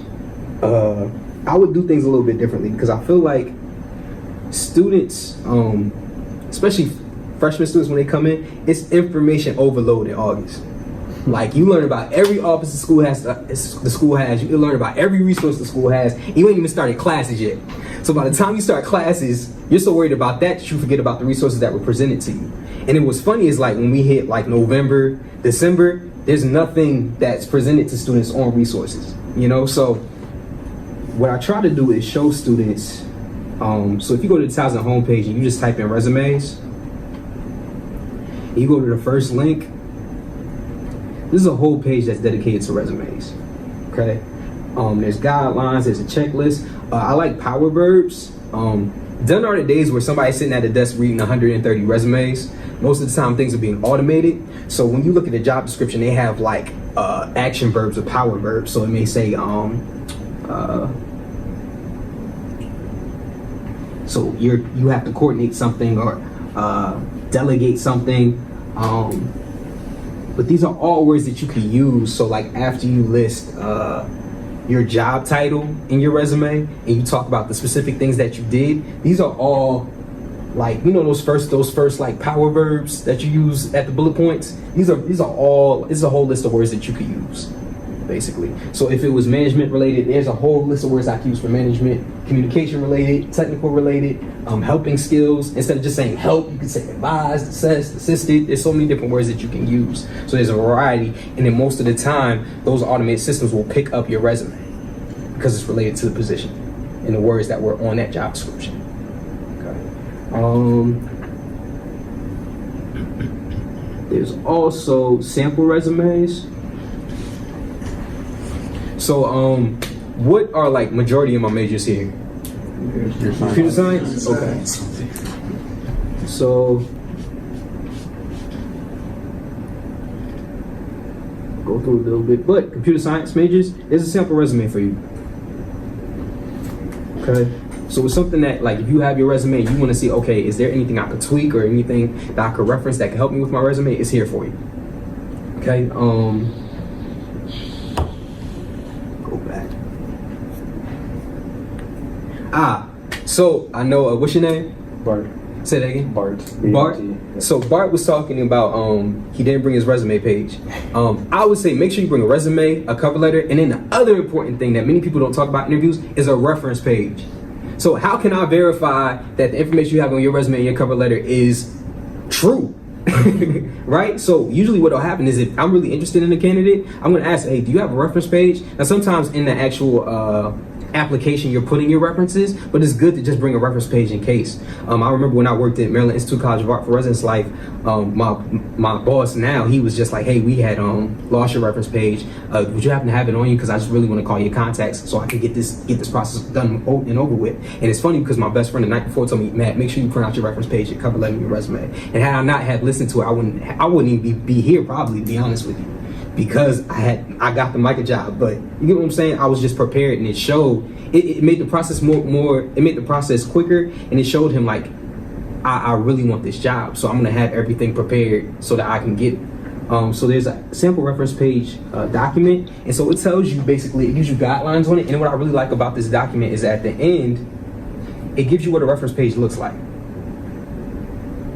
I would do things a little bit differently because I feel like students, especially freshman students when they come in, it's information overload in August. Like you learn about every office the school has. You learn about every resource the school has. You ain't even started classes yet. So by the time you start classes, you're so worried about that you forget about the resources that were presented to you. And what's funny is like when we hit like November, December, there's nothing that's presented to students on resources. So what I try to do is show students. So if you go to the Towson homepage and you just type in resumes, and you go to the first link, this is a whole page that's dedicated to resumes. Okay, there's guidelines, there's a checklist. I like power verbs. Done are the days where somebody's sitting at a desk reading 130 resumes. Most of the time things are being automated. So when you look at the job description, they have like action verbs or power verbs. So it may say so you have to coordinate something or delegate something. But these are all words that you can use. So like after you list your job title in your resume and you talk about the specific things that you did, these are all like, you know, those first like power verbs that you use at the bullet points. These are all, this is a whole list of words that you could use, basically. So if it was management related, there's a whole list of words I can use for management. Communication related, technical related, helping skills. Instead of just saying help, you can say advised, assessed, assisted. There's so many different words that you can use. So there's a variety, and then most of the time, those automated systems will pick up your resume because it's related to the position and the words that were on that job description. There's also sample resumes. So what are like majority of my majors here? Computer science? Okay. So go through a little bit, but computer science majors is a sample resume for you. Okay. So it's something that, like, if you have your resume and you want to see, okay, is there anything I could tweak or anything that I could reference that could help me with my resume? It's here for you. Okay. Go back. So I know. What's your name? Bart. Say that again. Bart. Bart. So Bart was talking about he didn't bring his resume page. I would say make sure you bring a resume, a cover letter, and then the other important thing that many people don't talk about in interviews is a reference page. So how can I verify that the information you have on your resume and your cover letter is true? Right? So usually what will happen is if I'm really interested in a candidate, I'm going to ask, hey, do you have a reference page? Now sometimes in the actual application you're putting your references, but it's good to just bring a reference page in case. I remember when I worked at Maryland Institute College of Art for Residence Life, my boss now, he was just like, hey, we had lost your reference page. Would you happen to have it on you? Because I just really want to call your contacts so I can get this process done and over with. And it's funny because my best friend the night before told me, Matt, make sure you print out your reference page, your cover letter, and your resume. And had I not had listened to it, I wouldn't even be here probably, to be honest with you. Because I got the Micah job, but you get what I'm saying? I was just prepared, and it showed. It made the process it made the process quicker, and it showed him like, I really want this job, so I'm gonna have everything prepared so that I can get it. So there's a sample reference page document, and so it tells you basically, it gives you guidelines on it. And what I really like about this document is at the end, it gives you what a reference page looks like.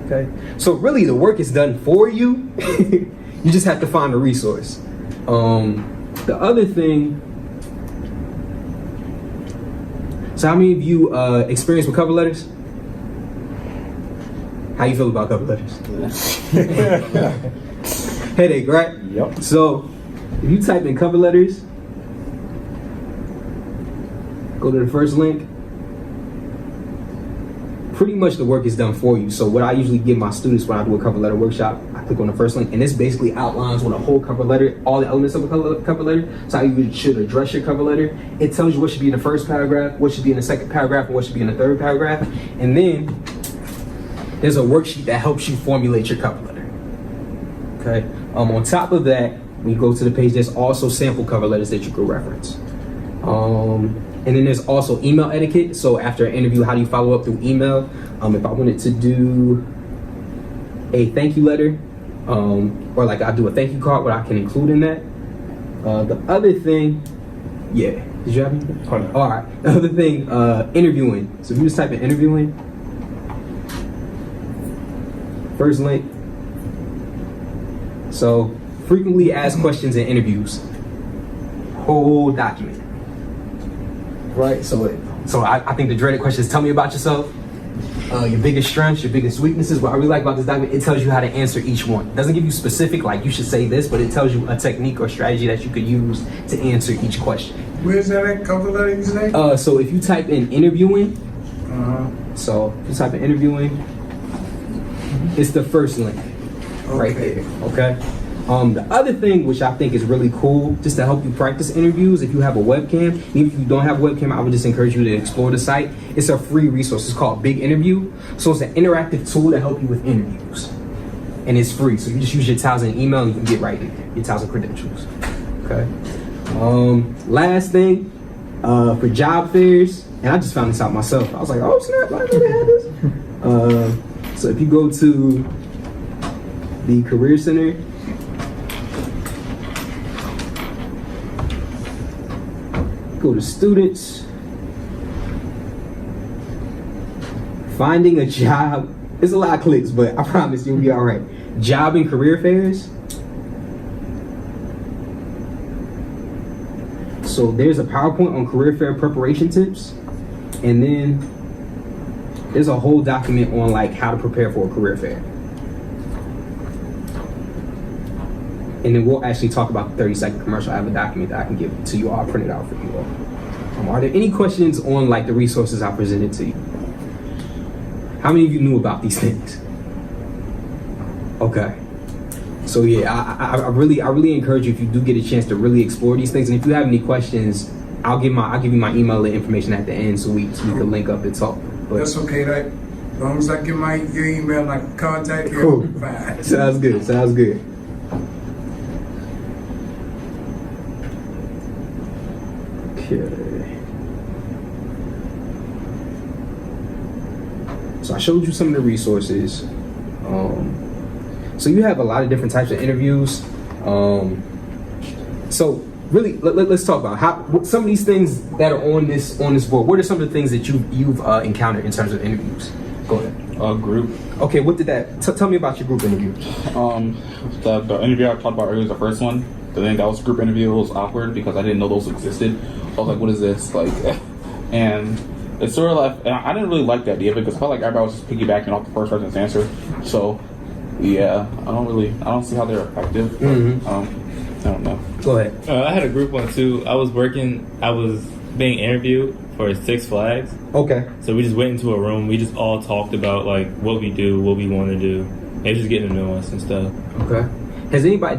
Okay, so really the work is done for you. You just have to find a resource. The other thing, so how many of you experience with cover letters? How you feel about cover letters? Headache, right? Yep. So if you type in cover letters, go to the first link, pretty much the work is done for you. So what I usually give my students when I do a cover letter workshop, I click on the first link, and this basically outlines on a whole cover letter, all the elements of a cover letter. So how you should address your cover letter. It tells you what should be in the first paragraph, what should be in the second paragraph, and what should be in the third paragraph. And then there's a worksheet that helps you formulate your cover letter. Okay. On top of that, when you go to the page, there's also sample cover letters that you can reference. And then there's also email etiquette. So after an interview, how do you follow up through email? If I wanted to do a thank you letter, or like I do a thank you card, what I can include in that. The other thing, yeah, did you have anything? All right. The other thing, interviewing. So if you just type in interviewing, first link. So frequently asked questions in interviews. Whole document. Right, so I think the dreaded question is, tell me about yourself, your biggest strengths, your biggest weaknesses. What I really like about this document, it tells you how to answer each one. It doesn't give you specific, like you should say this, but it tells you a technique or strategy that you could use to answer each question. Where's that at? Cover letter you say? So if you type in interviewing, so if you type in interviewing, it's the first link right there, okay? The other thing, which I think is really cool, just to help you practice interviews, if you have a webcam, even if you don't have a webcam, I would just encourage you to explore the site. It's a free resource. It's called Big Interview. So it's an interactive tool to help you with interviews. and it's free. So you just use your titles and email, and you can get right in there, your titles and credentials. Okay. Last thing, for job fairs, and I just found this out myself. I was like, oh snap, I didn't know they had this. So if you go to the Career Center, go to students, finding a job. It's a lot of clicks, but I promise you'll be all right. Job and career fairs. So there's a PowerPoint on career fair preparation tips, and then there's a whole document on like how to prepare for a career fair. And then we'll actually talk about the 30-second commercial. I have a document that I can give to you all, I'll print it out for you all. Are there any questions on like the resources I presented to you? How many of you knew about these things? Okay. So yeah, I really encourage you, if you do get a chance, to really explore these things. And if you have any questions, I'll give you my email and information at the end, so we can link up and talk. But that's okay. That as long as I get your email, I can contact you. Cool. Fine. Sounds good. Sounds good. Okay. So I showed you some of the resources. So you have a lot of different types of interviews. So really, let's talk about some of these things that are on this board. What are some of the things that you've encountered in terms of interviews? Go ahead. Group. Okay, what did that? Tell me about your group interview. The interview I talked about earlier was the first one. I think that was a group interview. It was awkward because I didn't know those existed. I was like, what is this? Like, and it's sort of like, I didn't really like the idea because I felt like everybody was just piggybacking off the first person's answer. So, yeah, I don't see how they're effective. Mm-hmm. I don't know. Go ahead. I had a group one too. I was being interviewed for Six Flags. Okay. So we just went into a room. We just all talked about like what we do, what we want to do. They just getting to know us and stuff. Okay. Has anybody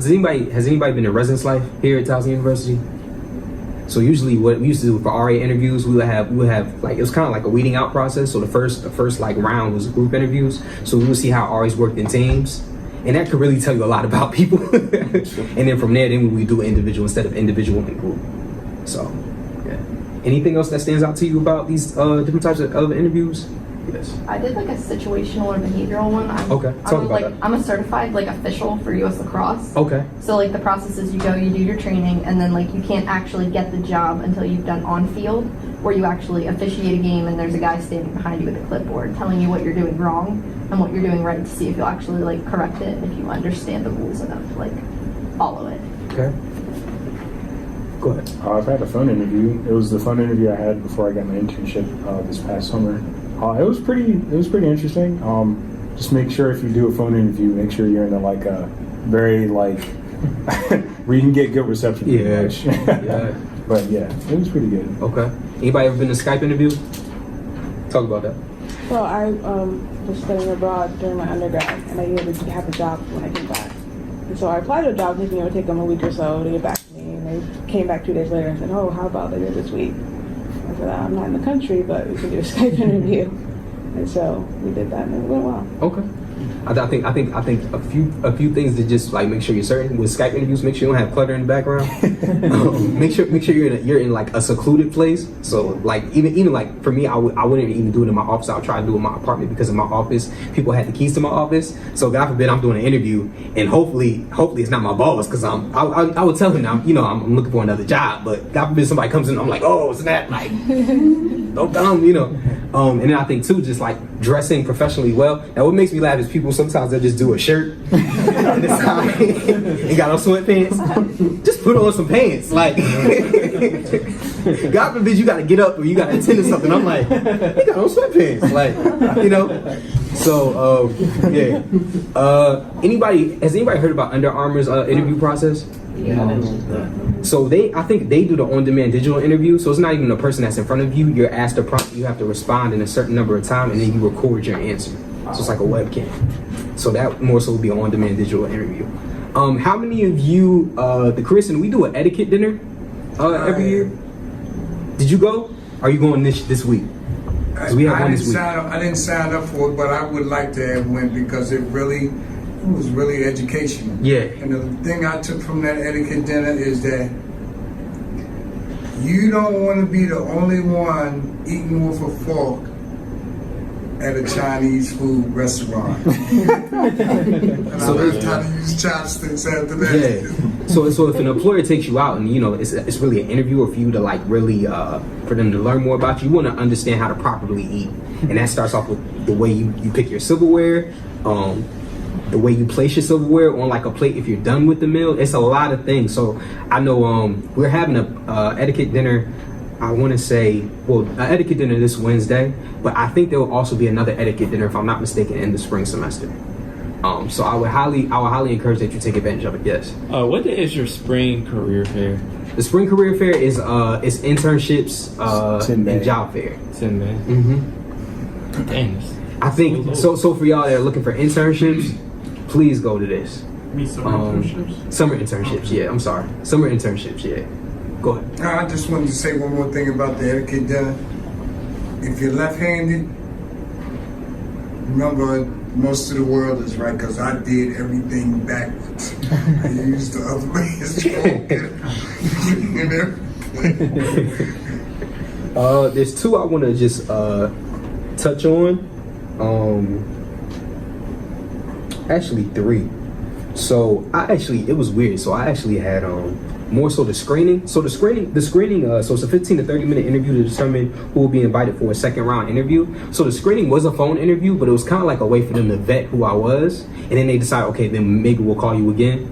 been in residence life here at Towson University? So usually what we used to do for RA interviews, we would have like, it was kind of like a weeding out process. So the first like round was group interviews. So we would see how RAs worked in teams. And that could really tell you a lot about people. And then from there, then we do individual instead of individual and group. So, yeah. Anything else that stands out to you about these different types of interviews? Yes. I did like a situational or behavioral one. I'm a certified like official for U.S. lacrosse. Okay. So like the process is you go, you do your training, and then like you can't actually get the job until you've done on field, where you actually officiate a game and there's a guy standing behind you with a clipboard telling you what you're doing wrong and what you're doing right, to see if you'll actually like correct it and if you understand the rules enough to like follow it. Okay. Go ahead. I've had a phone interview. It was the phone interview I had before I got my internship this past summer. It was pretty interesting. Just make sure if you do a phone interview, make sure you're in a like a very like where you can get good reception. Yeah. Yeah. But yeah, it was pretty good. Okay. Anybody ever been to Skype interview? Talk about that. Well, I was studying abroad during my undergrad, and I needed to have a job when I came back. And so I applied to a job thinking it would take them a week or so to get back to me. And they came back 2 days later and said, "Oh, how about later this week?" I said, "I'm not in the country, but we can do a Skype interview." And so we did that, and it went well. Okay. I think a few things to just like make sure you're certain with Skype interviews. Make sure you don't have clutter in the background. Make sure you're in like a secluded place. So like even like for me, I wouldn't even do it in my office. I would try to do it in my apartment, because in my office people had the keys to my office. So God forbid I'm doing an interview and hopefully it's not my boss, because I would tell him I'm looking for another job. But God forbid somebody comes in, I'm like, oh snap, like don't come, And then I think too, just like dressing professionally well. Now what makes me laugh is people sometimes they'll just do a shirt on the side and got on sweatpants. Just put on some pants. Like God forbid you gotta get up or you gotta attend to something. I'm like, he got on sweatpants. Like, So yeah. Has anybody heard about Under Armour's interview process? Yeah. So I think they do the on-demand digital interview. So it's not even the person that's in front of you. You're asked a prompt. You have to respond in a certain number of times, and then you record your answer. So it's like a webcam. So that more so would be an on-demand digital interview. How many of you, the Chris, and we do an etiquette dinner every year? Did you go? Are you going this week? We have one this week. I didn't sign up for it, but I would like to have went, because it really was really educational. Yeah. And the thing I took from that etiquette dinner is that you don't want to be the only one eating with a fork at a Chinese food restaurant. And I learned how to use chopsticks after that. Yeah. So if an employer takes you out and it's really an interview or for you to like really for them to learn more about you, you want to understand how to properly eat, and that starts off with the way you pick your silverware, the way you place your silverware on like a plate if you're done with the meal. It's a lot of things. So I know we're having a etiquette dinner. I want to say, an etiquette dinner this Wednesday, but I think there will also be another etiquette dinner, if I'm not mistaken, in the spring semester. So I would highly encourage that you take advantage of it. Yes. What day is your spring career fair? The spring career fair is internships and job fair. 10 May. Mm-hmm. Dang. I think so. So for y'all that are looking for internships, please go to this. Summer internships. Yeah, I'm sorry. Summer internships. Yeah. Go ahead. I just wanted to say one more thing about the etiquette dinner. If you're left-handed, remember most of the world is right, because I did everything backwards. I used the other man's fork. There's two I want to just touch on. Actually three. So it was weird. So I actually had more so the screening. So the screening, so it's a 15 to 30 minute interview to determine who will be invited for a second round interview. So the screening was a phone interview, but it was kind of like a way for them to vet who I was. And then they decide, okay, then maybe we'll call you again.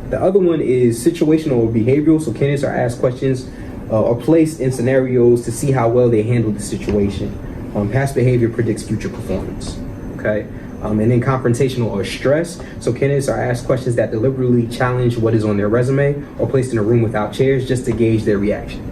The other one is situational or behavioral. So candidates are asked questions or placed in scenarios to see how well they handle the situation. Past behavior predicts future performance. Okay. And then confrontational or stress. So candidates are asked questions that deliberately challenge what is on their resume or placed in a room without chairs just to gauge their reaction.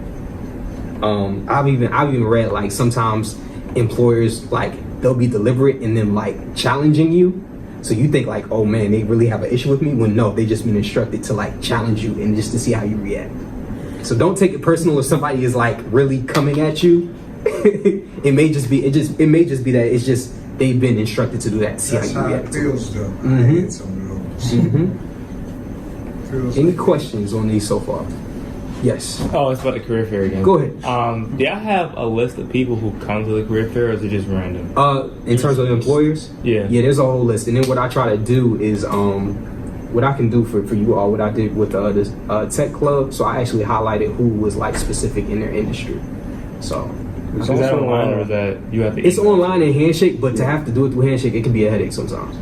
I've even read like sometimes employers like they'll be deliberate in them like challenging you. So you think like, oh man, they really have an issue with me, when no, they just been instructed to like challenge you and just to see how you react. So don't take it personal if somebody is like really coming at you. It may just be that it's just they've been instructed to do that to see how you react. That's how it feels, though. Mm-hmm. I had some of those. Any questions on these so far? Yes. Oh, it's about the career fair again. Go ahead. Do y'all have a list of people who come to the career fair, or is it just random? In terms of employers? Yeah. Yeah, there's a whole list. And then what I try to do is, what I can do for you all, what I did with this tech club, so I actually highlighted who was like specific in their industry. So. Is that online or is that you have to? It's online and Handshake, but to have to do it through Handshake, it can be a headache sometimes.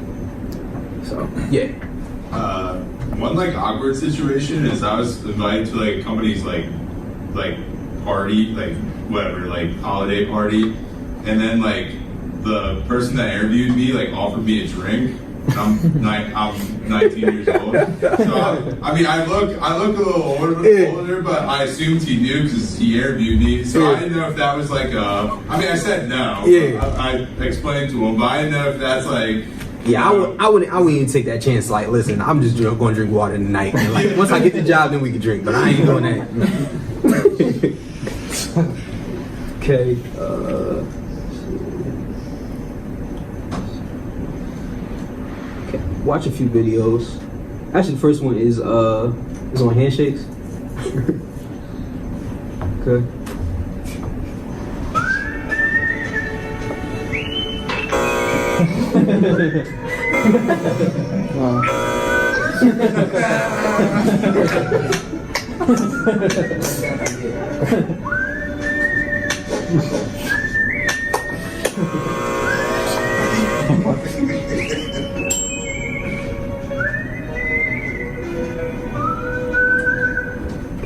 So yeah. One like awkward situation is I was invited to like company's like party, like whatever, like holiday party, and then like the person that interviewed me like offered me a drink. I'm 19 years old, so I look a little older, but I assumed he knew because he interviewed me. So I didn't know if that was like I said no. Yeah. I explained to him, but I didn't know if that's like. Yeah, I wouldn't even take that chance. Like, listen, I'm just going to drink water tonight. And like, once I get the job, then we can drink. But I ain't doing that. Okay. Watch a few videos. Actually, the first one is on handshakes. Okay.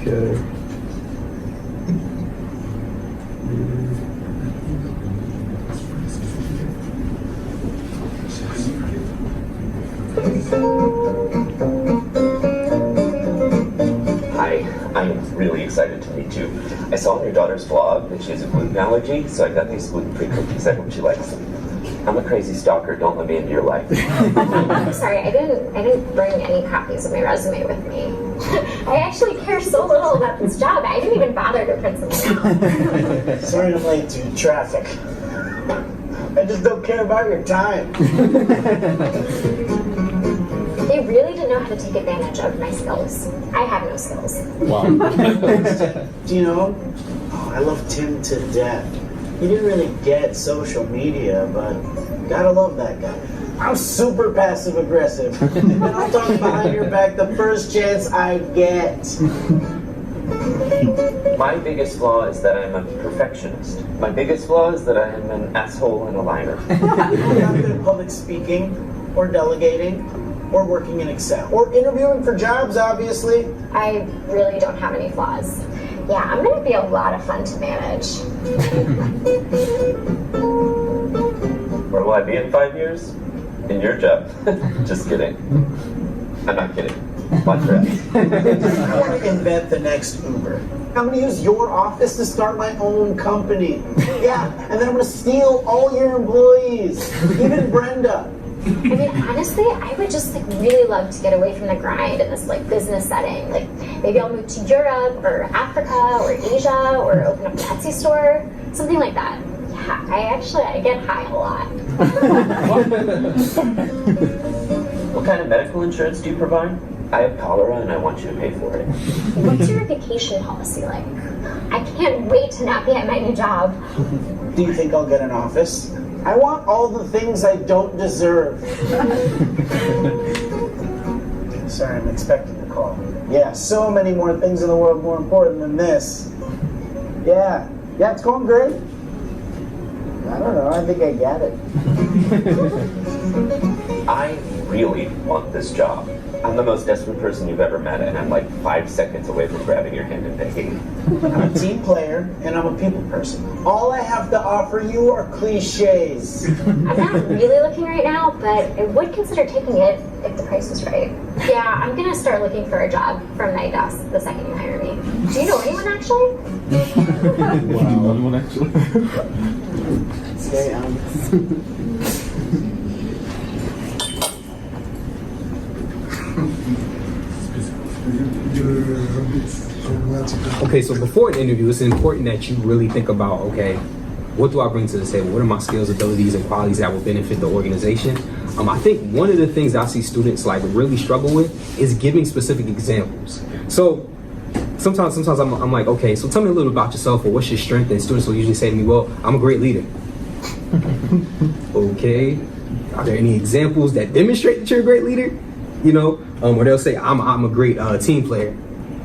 Okay. Hi, I'm really excited to meet you. I saw on your daughter's blog that she has a gluten allergy, so I got these gluten-free cookies. I hope she likes them. I'm a crazy stalker. Don't let me into your life. I'm sorry, I didn't bring any copies of my resume with me. I actually care so little about this job, I didn't even bother to print something out. Sorry I'm late to traffic. I just don't care about your time. They really didn't know how to take advantage of my skills. I have no skills. Wow. Do you know? Oh, I love Tim to death. He didn't really get social media, but gotta love that guy. I'm super passive aggressive, and I'll talk behind your back the first chance I get. My biggest flaw is that I'm a perfectionist. My biggest flaw is that I am an asshole and a liar. I'm not good at public speaking, or delegating, or working in Excel, or interviewing for jobs, obviously. I really don't have any flaws. Yeah, I'm gonna be a lot of fun to manage. Where will I be in 5 years? In your job. Just kidding. I'm not kidding. Watch your ass. I want to invent the next Uber. I'm going to use your office to start my own company. Yeah, and then I'm going to steal all your employees, even Brenda. I mean, honestly, I would just really love to get away from the grind in this business setting. Maybe I'll move to Europe or Africa or Asia or open up an Etsy store, something like that. Yeah, I get high a lot. What kind of medical insurance do you provide? I have cholera and I want you to pay for it. What's your vacation policy like? I can't wait to not be at my new job. Do you think I'll get an office? I want all the things I don't deserve. Sorry, I'm expecting a call. Yeah, so many more things in the world more important than this. Yeah, it's going great. I don't know, I think I get it. I really want this job. I'm the most desperate person you've ever met, and I'm like 5 seconds away from grabbing your hand and begging. I'm a team player, and I'm a people person. All I have to offer you are cliches. I'm not really looking right now, but I would consider taking it if the price was right. Yeah, I'm gonna start looking for a job from night desk the second you hire me. Do you know anyone actually? Wow. Anyone actually? Stay honest. Okay, so before an interview, it's important that you really think about, okay, what do I bring to the table? What are my skills, abilities, and qualities that will benefit the organization? I think one of the things I see students really struggle with is giving specific examples. So sometimes I'm like, okay, so tell me a little about yourself, or what's your strength? And students will usually say to me, well, I'm a great leader. Okay, are there any examples that demonstrate that you're a great leader? Or they'll say, I'm a great team player.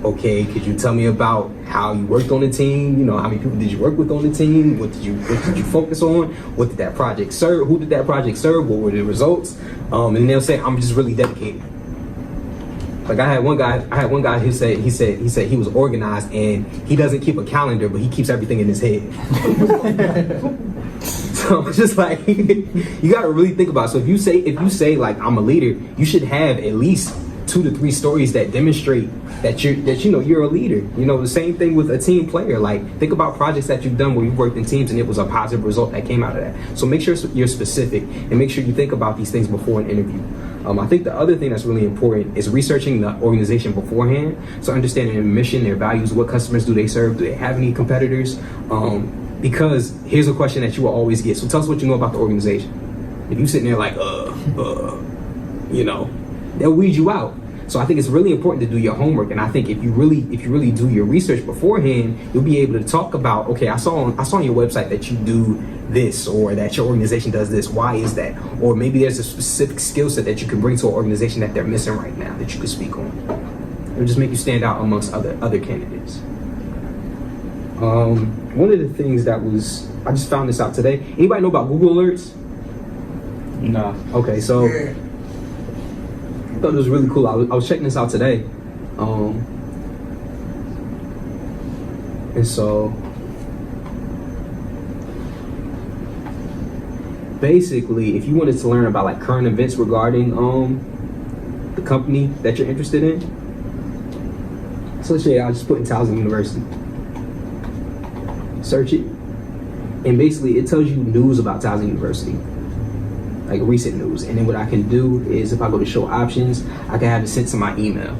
Okay, could you tell me about how you worked on the team? How many people did you work with on the team? What did you focus on? What did that project serve? Who did that project serve? What were the results? And they'll say, I'm just really dedicated. Like I had one guy who said he was organized and he doesn't keep a calendar, but he keeps everything in his head. So it's just like you gotta really think about it. So if you say like I'm a leader, you should have at least 2 to 3 stories that demonstrate that you're a leader. The same thing with a team player. Like think about projects that you've done where you've worked in teams and it was a positive result that came out of that. So make sure you're specific and make sure you think about these things before an interview. I think the other thing that's really important is researching the organization beforehand. So understanding their mission, their values, what customers do they serve, do they have any competitors? Because here's a question that you will always get. So tell us what you know about the organization. If you're sitting there like, they'll weed you out. So I think it's really important to do your homework. And I think if you really do your research beforehand, you'll be able to talk about, okay, I saw on your website that you do this, or that your organization does this. Why is that? Or maybe there's a specific skill set that you can bring to an organization that they're missing right now that you could speak on. It'll just make you stand out amongst other candidates. One of the things I just found this out today. Anybody know about Google Alerts? No. Okay, so I thought it was really cool. I was checking this out today. And so basically, if you wanted to learn about current events regarding the company that you're interested in, so let's say I'll just put in Towson University. Search it, and basically it tells you news about Towson University, like recent news. And then what I can do is, if I go to show options, I can have it sent to my email,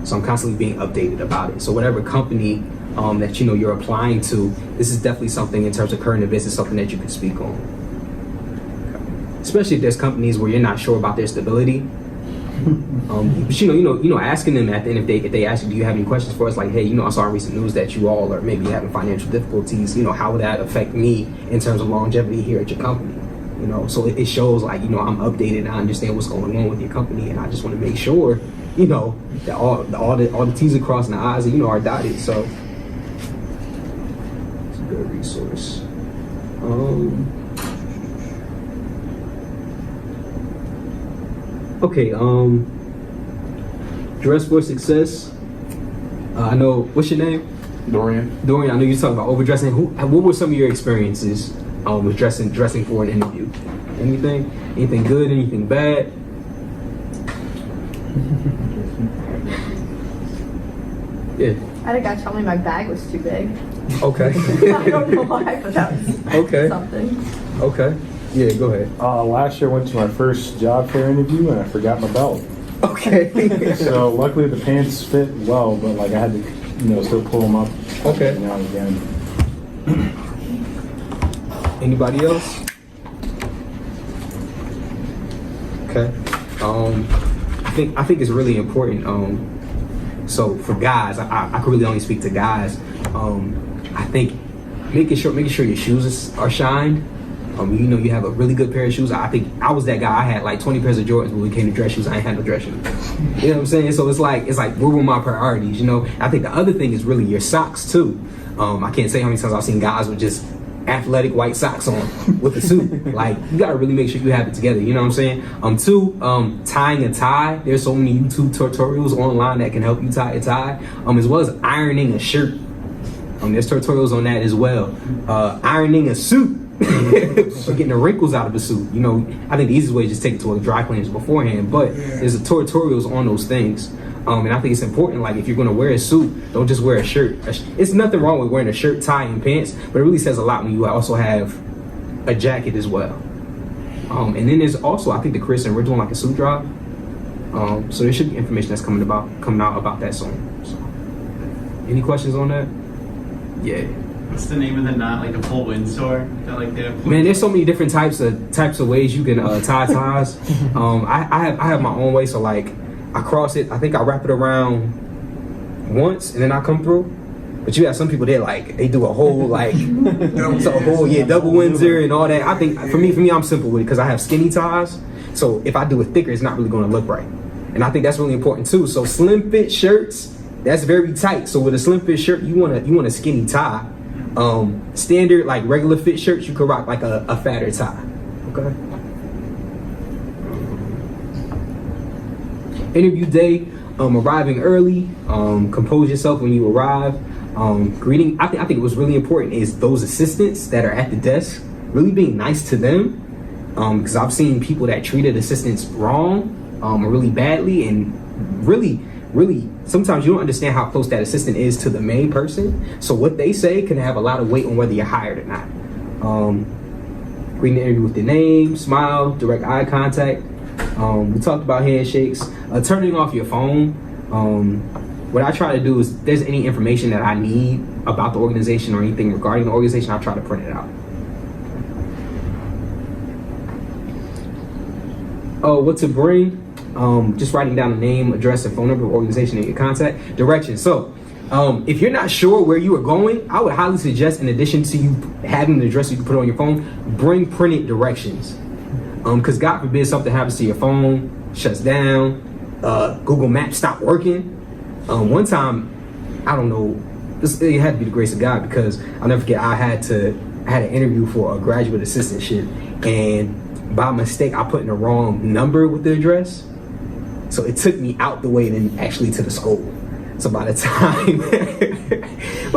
so I'm constantly being updated about it. So whatever company that you're applying to, this is definitely something in terms of current events, is something that you can speak on. Especially if there's companies where you're not sure about their stability, But asking them at the end, if they ask you, do you have any questions for us? Like, hey, I saw in recent news that you all are maybe having financial difficulties. How would that affect me in terms of longevity here at your company? So it shows like, I'm updated and I understand what's going on with your company, and I just want to make sure, that all the T's are crossed and the I's, are dotted. So it's a good resource. Okay, Dress for Success. I know, what's your name? Dorian. Dorian, I know you're talking about overdressing. What were some of your experiences with dressing for an interview? Anything good, anything bad? Yeah. I had a guy tell me my bag was too big. Okay. I don't know why, but that was something. Okay. Yeah, go ahead. Last year I went to my first job fair interview and I forgot my belt. Okay. So luckily the pants fit well, but like I had to, still pull them up. Okay. Now and again. Anybody else? Okay. I think it's really important. So for guys, I could really only speak to guys. I think making sure your shoes are shined. You have a really good pair of shoes. I think I was that guy. I had like 20 pairs of Jordans when we came to dress shoes. I ain't had no dress shoes. You know what I'm saying? So it's like where were my priorities? I think the other thing is really your socks too. I can't say how many times I've seen guys with just athletic white socks on with a suit. Like, you gotta really make sure you have it together. You know what I'm saying? Two, tying a tie. There's so many YouTube tutorials online that can help you tie a tie. As well as ironing a shirt. There's tutorials on that as well. Ironing a suit. Getting the wrinkles out of a suit. I think the easiest way is just take it to a dry cleaners beforehand, but there's tutorials on those things. And I think it's important, like, if you're going to wear a suit, don't just wear a shirt. It's nothing wrong with wearing a shirt, tie, and pants, but it really says a lot when you also have a jacket as well. And then there's also, I think the Chris and we're doing like a suit drop. So there should be information that's coming out about that soon. So, any questions on that? Yeah. What's the name of the knot? Like a full Windsor? Man, there's so many different types of ways you can tie ties. I have my own way. So like, I cross it. I think I wrap it around once and then I come through. But you have some people there, like, they do a whole double Windsor and all that. I think for me, I'm simple with it because I have skinny ties. So if I do it thicker, it's not really going to look right. And I think that's really important too. So slim fit shirts, that's very tight. So with a slim fit shirt, you want a skinny tie. Standard, like regular fit shirts, you could rock like a fatter tie. Okay. Interview day, arriving early, compose yourself when you arrive. Greeting, I think what's really important is those assistants that are at the desk, really being nice to them. Because I've seen people that treated assistants wrong, or really badly, and really sometimes you don't understand how close that assistant is to the main person. So what they say can have a lot of weight on whether you're hired or not. Greeting the interview with your name, smile, direct eye contact. We talked about handshakes. Turning off your phone. What I try to do is, if there's any information that I need about the organization or anything regarding the organization, I try to print it out. What to bring? Just writing down the name, address, and phone number of organization and your contact. Direction. So if you're not sure where you are going, I would highly suggest, in addition to you having the address you can put on your phone, bring printed directions. Because God forbid something happens to your phone, shuts down, Google Maps stopped working. One time, I don't know, it had to be the grace of God, because I'll never forget, I had an interview for a graduate assistantship, and by mistake I put in the wrong number with the address. So it took me out the way and then actually to the school. So by the time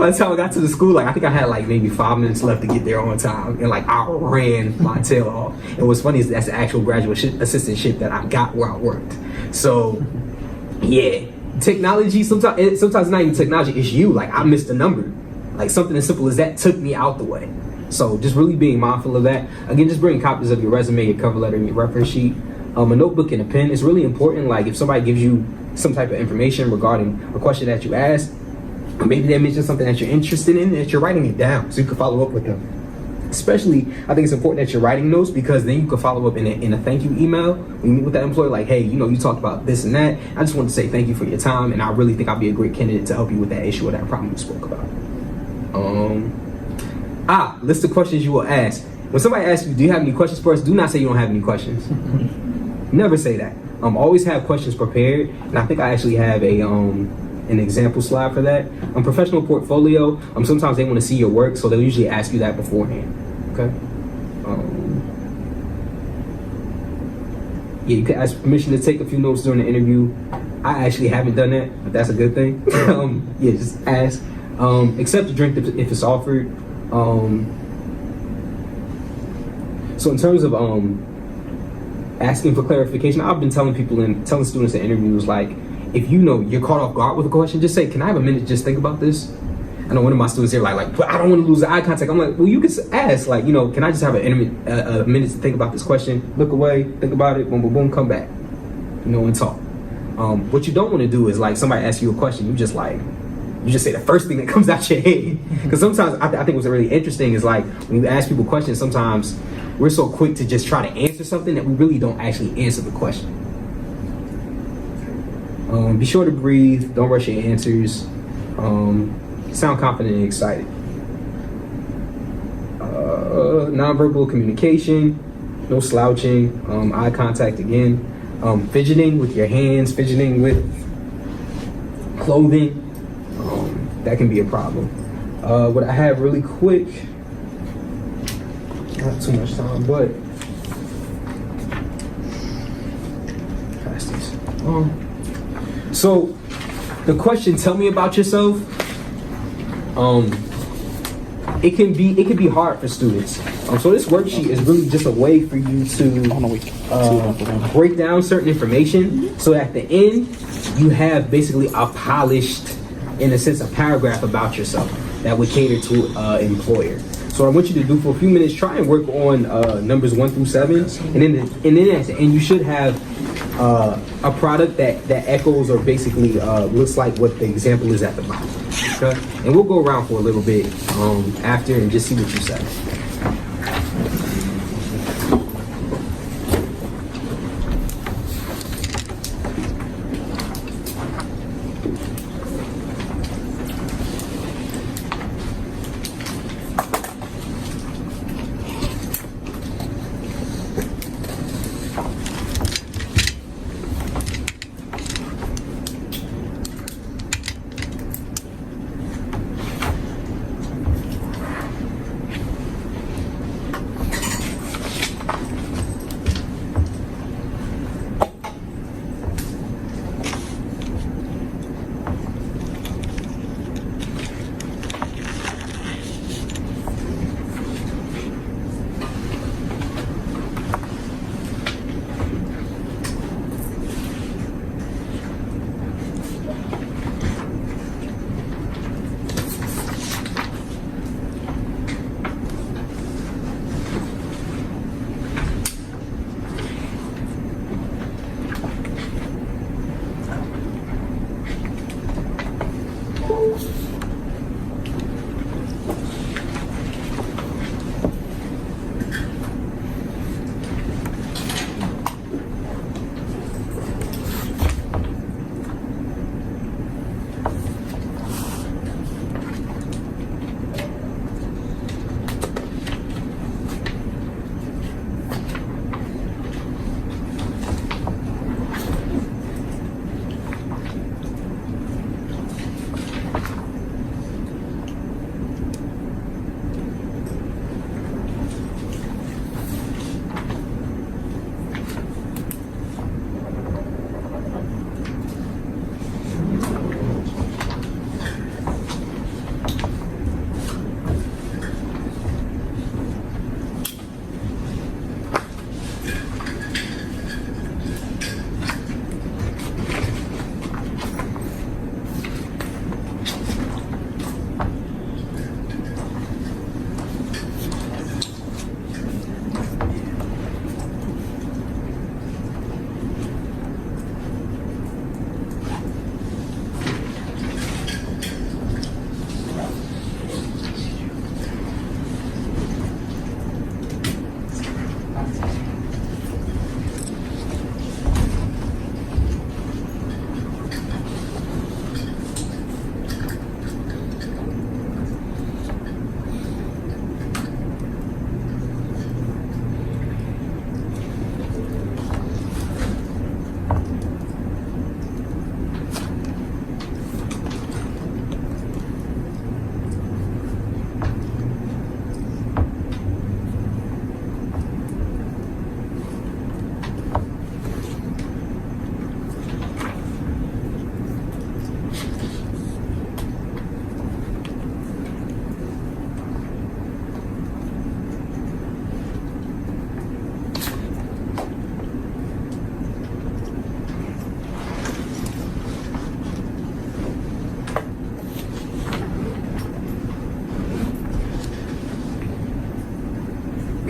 I got to the school, like, I think I had like maybe 5 minutes left to get there on time, and like I ran my tail off. And what's funny is that's the actual graduate assistantship that I got where I worked. So yeah, technology, sometimes it's not even technology, it's you. Like, I missed a number. Like, something as simple as that took me out the way. So just really being mindful of that. Again, just bring copies of your resume, your cover letter, and your reference sheet. A notebook and a pen is really important. Like, if somebody gives you some type of information regarding a question that you asked, or maybe they mentioned something that you're interested in, that you're writing it down so you can follow up with them. especially, I think it's important that you're writing notes because then you can follow up in a thank you email when you meet with that employer, like, hey, you talked about this and that. I just want to say thank you for your time, and I really think I'll be a great candidate to help you with that issue or that problem you spoke about. List of questions you will ask. When somebody asks you, do you have any questions for us? Do not say you don't have any questions. Never say that. Always have questions prepared, and I think I actually have an example slide for that. Professional portfolio, sometimes they want to see your work, so they'll usually ask you that beforehand. Okay. You can ask permission to take a few notes during the interview. I actually haven't done that, but that's a good thing. Just ask. Accept a drink if it's offered. So in terms of asking for clarification, I've been telling students in interviews, like, if you're caught off guard with a question, just say, can I have a minute to just think about this? I know one of my students here like, but I don't want to lose the eye contact. I'm like, well, you can ask, like, can I just have a minute to think about this question? Look away, think about it, boom, boom, boom, come back, and talk. What you don't want to do is, like, somebody asks you a question, you just say the first thing that comes out your head. Because sometimes I think what's really interesting is, like, when you ask people questions, sometimes we're so quick to just try to answer something that we really don't actually answer the question. Be sure to breathe. Don't rush your answers. Sound confident and excited. Nonverbal communication. No slouching. Eye contact again. Fidgeting with your hands. Fidgeting with clothing. That can be a problem. What I have really quick. Not too much time, but pass these. So the question, tell me about yourself. It can be hard for students. So this worksheet is really just a way for you to break down certain information. So at the end, you have basically a polished, in a sense, a paragraph about yourself that would cater to an employer. So what I want you to do for a few minutes, try and work on numbers 1 through 7, and then at the end you should have a product that echoes or basically looks like what the example is at the bottom. Okay, and we'll go around for a little bit after and just see what you say.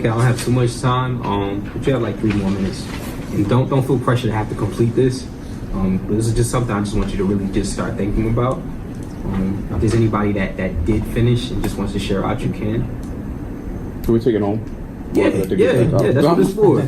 Okay, I don't have too much time. But you have like 3 more minutes, and don't feel pressure to have to complete this. But this is just something I just want you to really just start thinking about. If there's anybody that did finish and just wants to share out, you can. Can we take it home? Yeah, that's what it's for.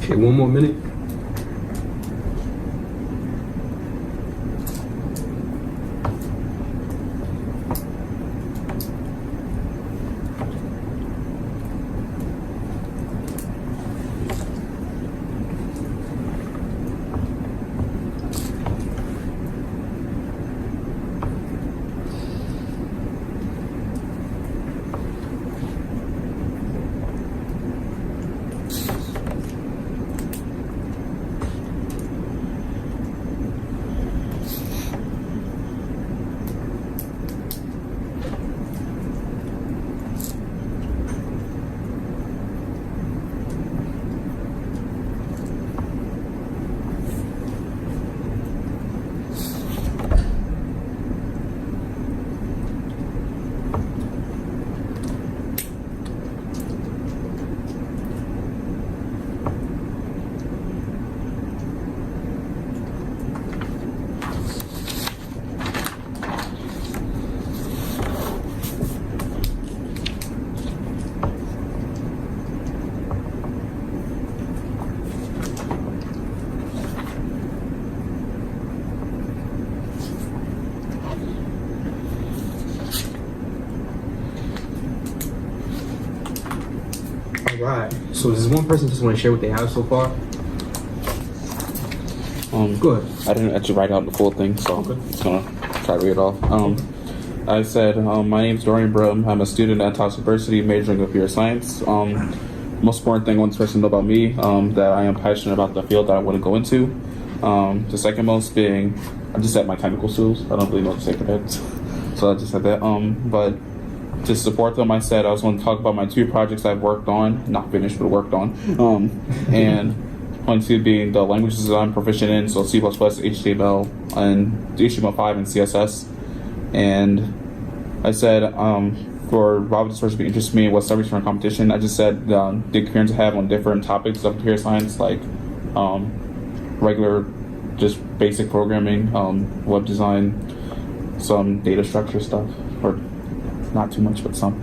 Okay, 1 more minute. Right. So does one person just want to share what they have so far? Go ahead. I didn't actually write out the full thing, so I'm just gonna try to read it off. I said, my name's Dorian Brum. I'm a student at Tufts University, majoring in computer science. Most important thing I want this person to know about me, that I am passionate about the field that I want to go into. The second most being, I just said my technical skills. I don't really know what to say for that, so I just said that. But to support them, I said I was going to talk about my 2 projects I've worked on, not finished, but worked on. And point 2 being the languages that I'm proficient in, so C++, HTML, and HTML5 and CSS. And I said, for Robert this person to be interested in me, what subjects for a competition, I just said the experience I have on different topics of computer science, like regular just basic programming, web design, some data structure stuff, or not too much, but some.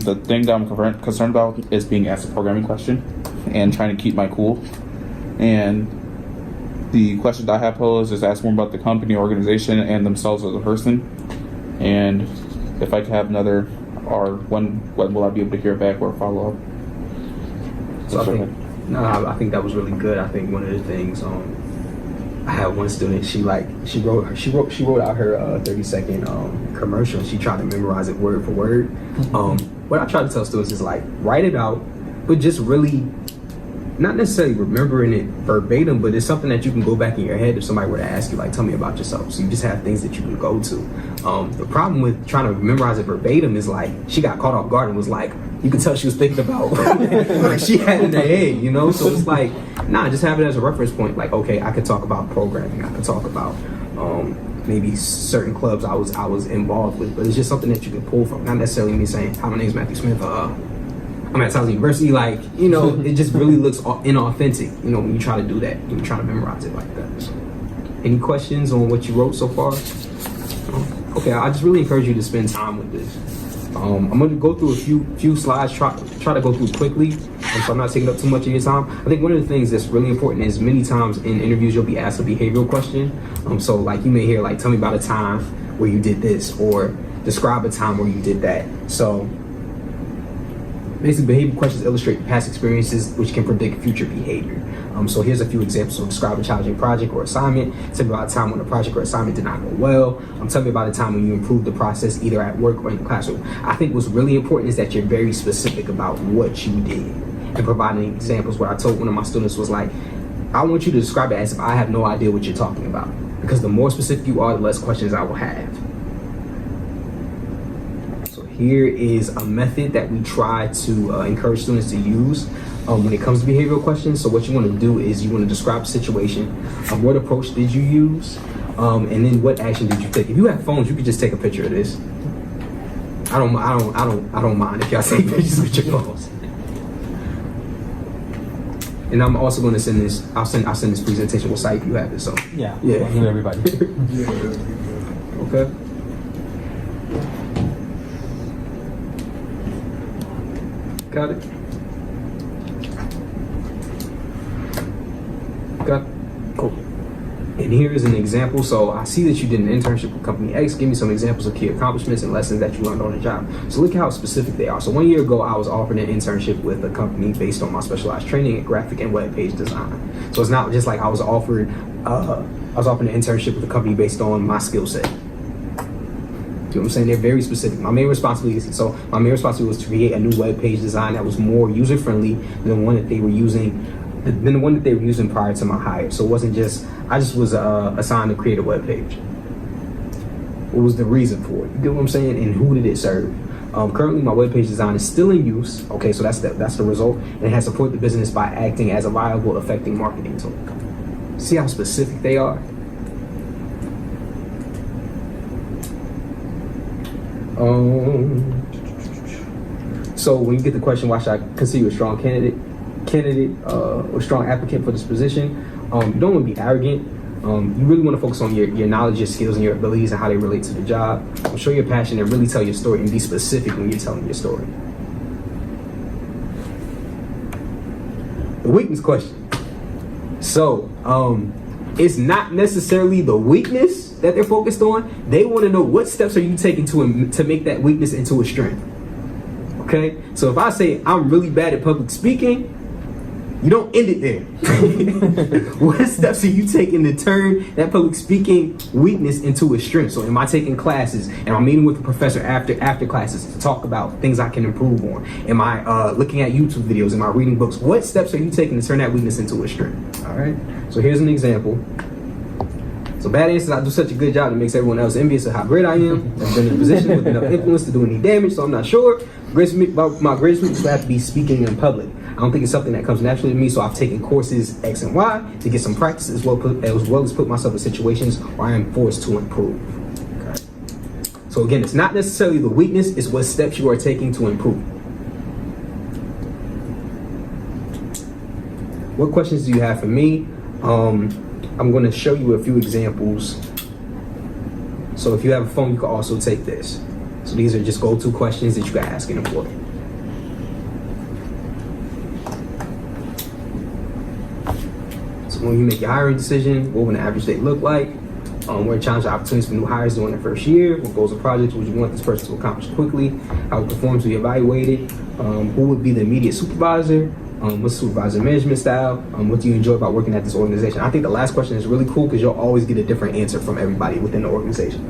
The thing that I'm concerned about is being asked a programming question and trying to keep my cool. And the question that I have posed is ask more about the company, organization, and themselves as a person. And if I could have another, or when will I be able to hear back or follow up? So I think that was really good. I think one of the things I had one student. She wrote out her 30-second commercial. She tried to memorize it word for word. What I try to tell students is like write it out, but just really not necessarily remembering it verbatim, but it's something that you can go back in your head if somebody were to ask you, like, tell me about yourself. So you just have things that you can go to. The problem with trying to memorize it verbatim is like she got caught off guard and was like, you can tell she was thinking about like she had in her head, you know? So it's like, nah, just have it as a reference point. Like, okay, I could talk about programming. I could talk about maybe certain clubs I was involved with, but it's just something that you can pull from. Not necessarily me saying, hi, my name is Matthew Smith. I'm at Towson University. Like, you know, it just really looks inauthentic, you know, when you try to do that, when you try to memorize it like that. So, any questions on what you wrote so far? Okay, I just really encourage you to spend time with this. I'm going to go through a few slides, try to go through quickly, so I'm not taking up too much of your time. I think one of the things that's really important is many times in interviews you'll be asked a behavioral question. So like you may hear like, tell me about a time where you did this, or describe a time where you did that. So basically, behavioral questions illustrate past experiences which can predict future behavior. So here's a few examples. So describe a challenging project or assignment. Tell me about a time when a project or assignment did not go well. Tell me about a time when you improved the process either at work or in the classroom. I think what's really important is that you're very specific about what you did and providing examples. What I told one of my students was like, I want you to describe it as if I have no idea what you're talking about. Because the more specific you are, the less questions I will have. Here is a method that we try to encourage students to use when it comes to behavioral questions. So what you want to do is you want to describe a situation, what approach did you use, and then what action did you take. If you have phones, you could just take a picture of this. I don't mind if y'all take pictures with your phones. And I'm also going to send this. I'll send this presentation. We'll site if you have it. So yeah, everybody. Okay. Got it? Got it? Cool. And here is an example. So I see that you did an internship with Company X. Give me some examples of key accomplishments and lessons that you learned on the job. So look how specific they are. So 1 year ago, I was offered an internship with a company based on my specialized training in graphic and web page design. So it's not just like I was offered an internship with a company based on my skill set. You know what I'm saying? They're very specific. My main responsibility was to create a new web page design that was more user friendly than the one that they were using prior to my hire. So it wasn't just I was assigned to create a web page. What was the reason for it? You get what I'm saying? And who did it serve? Currently, my web page design is still in use. Okay, so that's the result, and it has supported the business by acting as a viable, effective marketing tool. See how specific they are? So when you get the question, why should I consider you a strong candidate or strong applicant for this position? You don't want to be arrogant. You really want to focus on your knowledge, your skills, and your abilities and how they relate to the job. Show your passion and really tell your story and be specific when you're telling your story. The weakness question. So it's not necessarily the weakness that they're focused on. They want to know what steps are you taking to make that weakness into a strength. Okay, so if I say I'm really bad at public speaking, you don't end it there. What steps are you taking to turn that public speaking weakness into a strength? So am I taking classes? Am I meeting with the professor after classes to talk about things I can improve on? Am I looking at YouTube videos? Am I reading books? What steps are you taking to turn that weakness into a strength? All right, so here's an example. So bad answers, I do such a good job that makes everyone else envious of how great I am. I've been in a position with enough influence to do any damage, so I'm not sure. My greatest weakness would have to be speaking in public. I don't think it's something that comes naturally to me, so I've taken courses X and Y to get some practice as well as put myself in situations where I am forced to improve. Okay. So again, it's not necessarily the weakness, it's what steps you are taking to improve. What questions do you have for me? I'm going to show you a few examples. So if you have a phone, you can also take this. So these are just go-to questions that you can ask an employer. So when you make your hiring decision, what would an average day look like? What are challenges and opportunities for new hires during their first year? What goals and projects would you want this person to accomplish quickly? How it performs to be evaluated? Who would be the immediate supervisor? What's supervisor management style? What do you enjoy about working at this organization? I think the last question is really cool because you'll always get a different answer from everybody within the organization.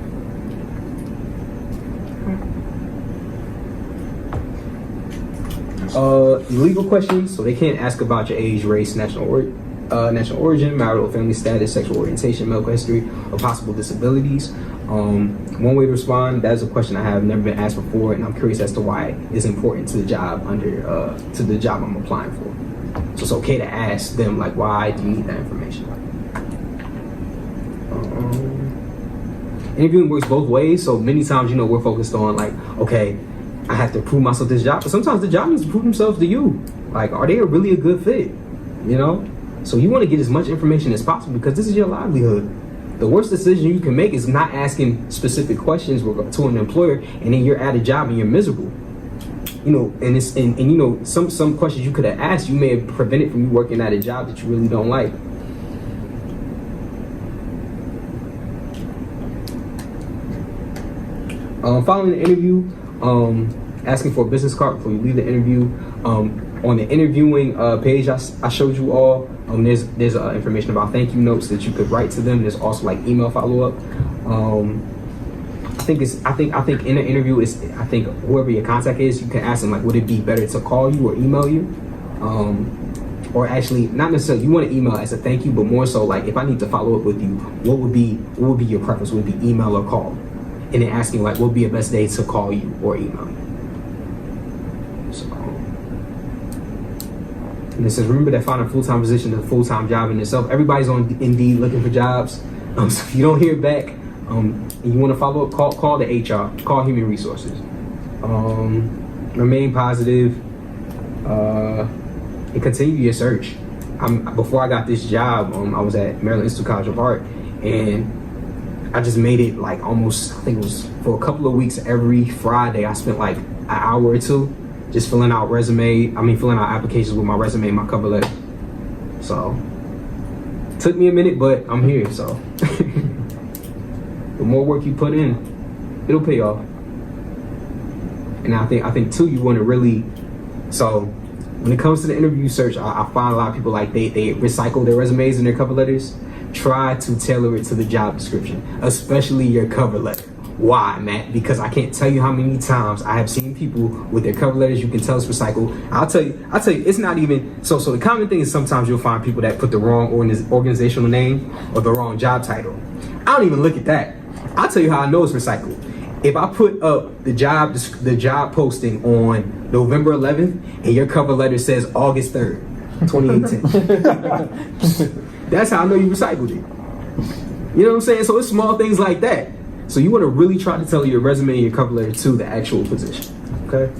Legal questions, so they can't ask about your age, race, national origin, marital or family status, sexual orientation, medical history, or possible disabilities. One way to respond, that's a question I have never been asked before, and I'm curious as to why it's important to the job to the job I'm applying for. So it's okay to ask them, like, why do you need that information? Interviewing works both ways, so many times, we're focused on, like, okay, I have to prove myself this job, but sometimes the job needs to prove themselves to you. Like, are they really a good fit? So you want to get as much information as possible because this is your livelihood. The worst decision you can make is not asking specific questions to an employer, and then you're at a job and you're miserable. Some questions you could have asked, you may have prevented from you working at a job that you really don't like. Following the interview, asking for a business card before you leave the interview. On the interviewing page I showed you all, there's information about thank you notes that you could write to them. There's also like email follow up. I think in the interview I think whoever your contact is, you can ask them like, would it be better to call you or email you? Or actually, not necessarily you want to email as a thank you, but more so like if I need to follow up with you, what would be your preference? Would it be email or call? And then asking like, what would be a best day to call you or email you? And it says, remember that finding a full-time position is a full-time job in itself. Everybody's on Indeed looking for jobs. So if you don't hear back and you want to follow up, call the HR, call Human Resources. Remain positive and continue your search. Before I got this job, I was at Maryland Institute College of Art, and I just made it like almost, I think it was for a couple of weeks, every Friday, I spent like an hour or two just filling out applications with my resume and my cover letter. So, took me a minute, but I'm here, so. The more work you put in, it'll pay off. And I think too, you want to really, so when it comes to the interview search, I find a lot of people like they recycle their resumes and their cover letters. Try to tailor it to the job description, especially your cover letter. Why, Matt? Because I can't tell you how many times I have seen people with their cover letters, you can tell it's recycled. I'll tell you, it's not even, so the common thing is sometimes you'll find people that put the wrong organizational name or the wrong job title. I don't even look at that. I'll tell you how I know it's recycled. If I put up the job posting on November 11th and your cover letter says August 3rd, 2018, that's how I know you recycled it. You know what I'm saying? So it's small things like that. So you want to really try to tailor your resume and your cover letter to the actual position. Okay.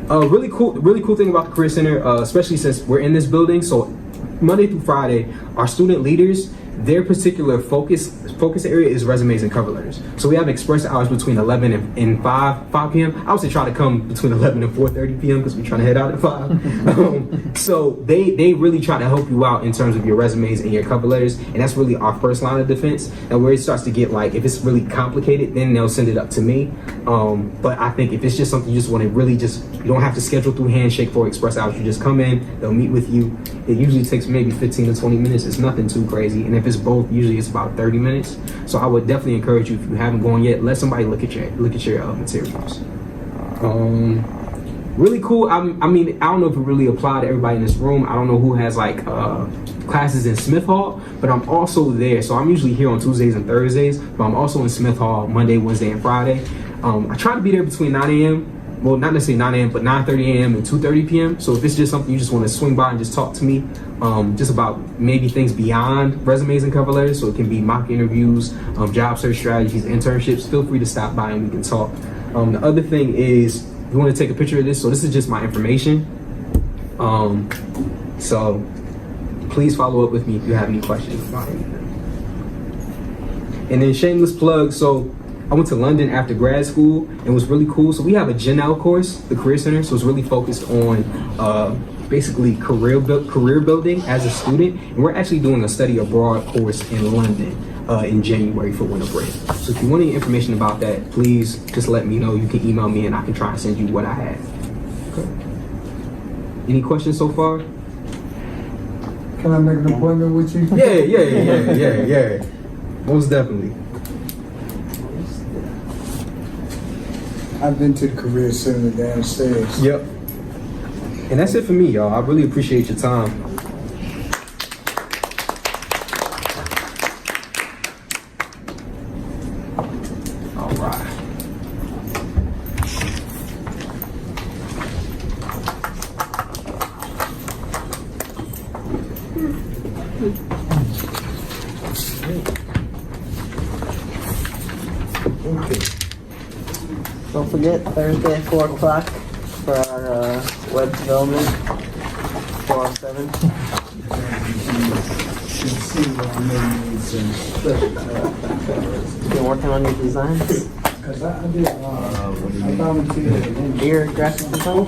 Really cool thing about the Career Center, especially since we're in this building. So Monday through Friday, our student leaders, their particular focus area is resumes and cover letters. So we have express hours between 11 and 5 p.m. I would say try to come between 11 and 4:30 p.m. because we're trying to head out at 5. So they really try to help you out in terms of your resumes and your cover letters, and that's really our first line of defense. And where it starts to get like, if it's really complicated, then they'll send it up to me. But I think if it's just something you just want to really you don't have to schedule through Handshake for express hours. You just come in, they'll meet with you. It usually takes maybe 15 to 20 minutes. It's nothing too crazy. And if it's both, usually it's about 30 minutes. So I would definitely encourage you, if you haven't gone yet, let somebody look at your materials. Really cool. I mean, I don't know if it really applied to everybody in this room. I don't know who has like classes in Smith Hall, but I'm also there. So I'm usually here on Tuesdays and Thursdays, but I'm also in Smith Hall Monday, Wednesday, and Friday. I try to be there between 9 a.m. Well, not necessarily 9 a.m., but 9:30 a.m. and 2:30 p.m. So if it's just something you just want to swing by and just talk to me, just about maybe things beyond resumes and cover letters, so it can be mock interviews, job search strategies, internships, feel free to stop by and we can talk. The other thing is, you want to take a picture of this. So this is just my information. So please follow up with me if you have any questions about anything. And then shameless plug. So I went to London after grad school and it was really cool. So we have a Gen L course, the Career Center. So it's really focused on basically career building as a student. And we're actually doing a study abroad course in London in January for winter break. So if you want any information about that, please just let me know. You can email me and I can try and send you what I have. Okay. Any questions so far? Can I make an appointment with you? Yeah. Most definitely. I've been to the Career Center downstairs. Yep. And that's it for me, y'all. I really appreciate your time. All right. Don't forget, Thursday at 4 o'clock for our web development, 407. Been working on your designs? Because I did, I volunteered. Your graphic design?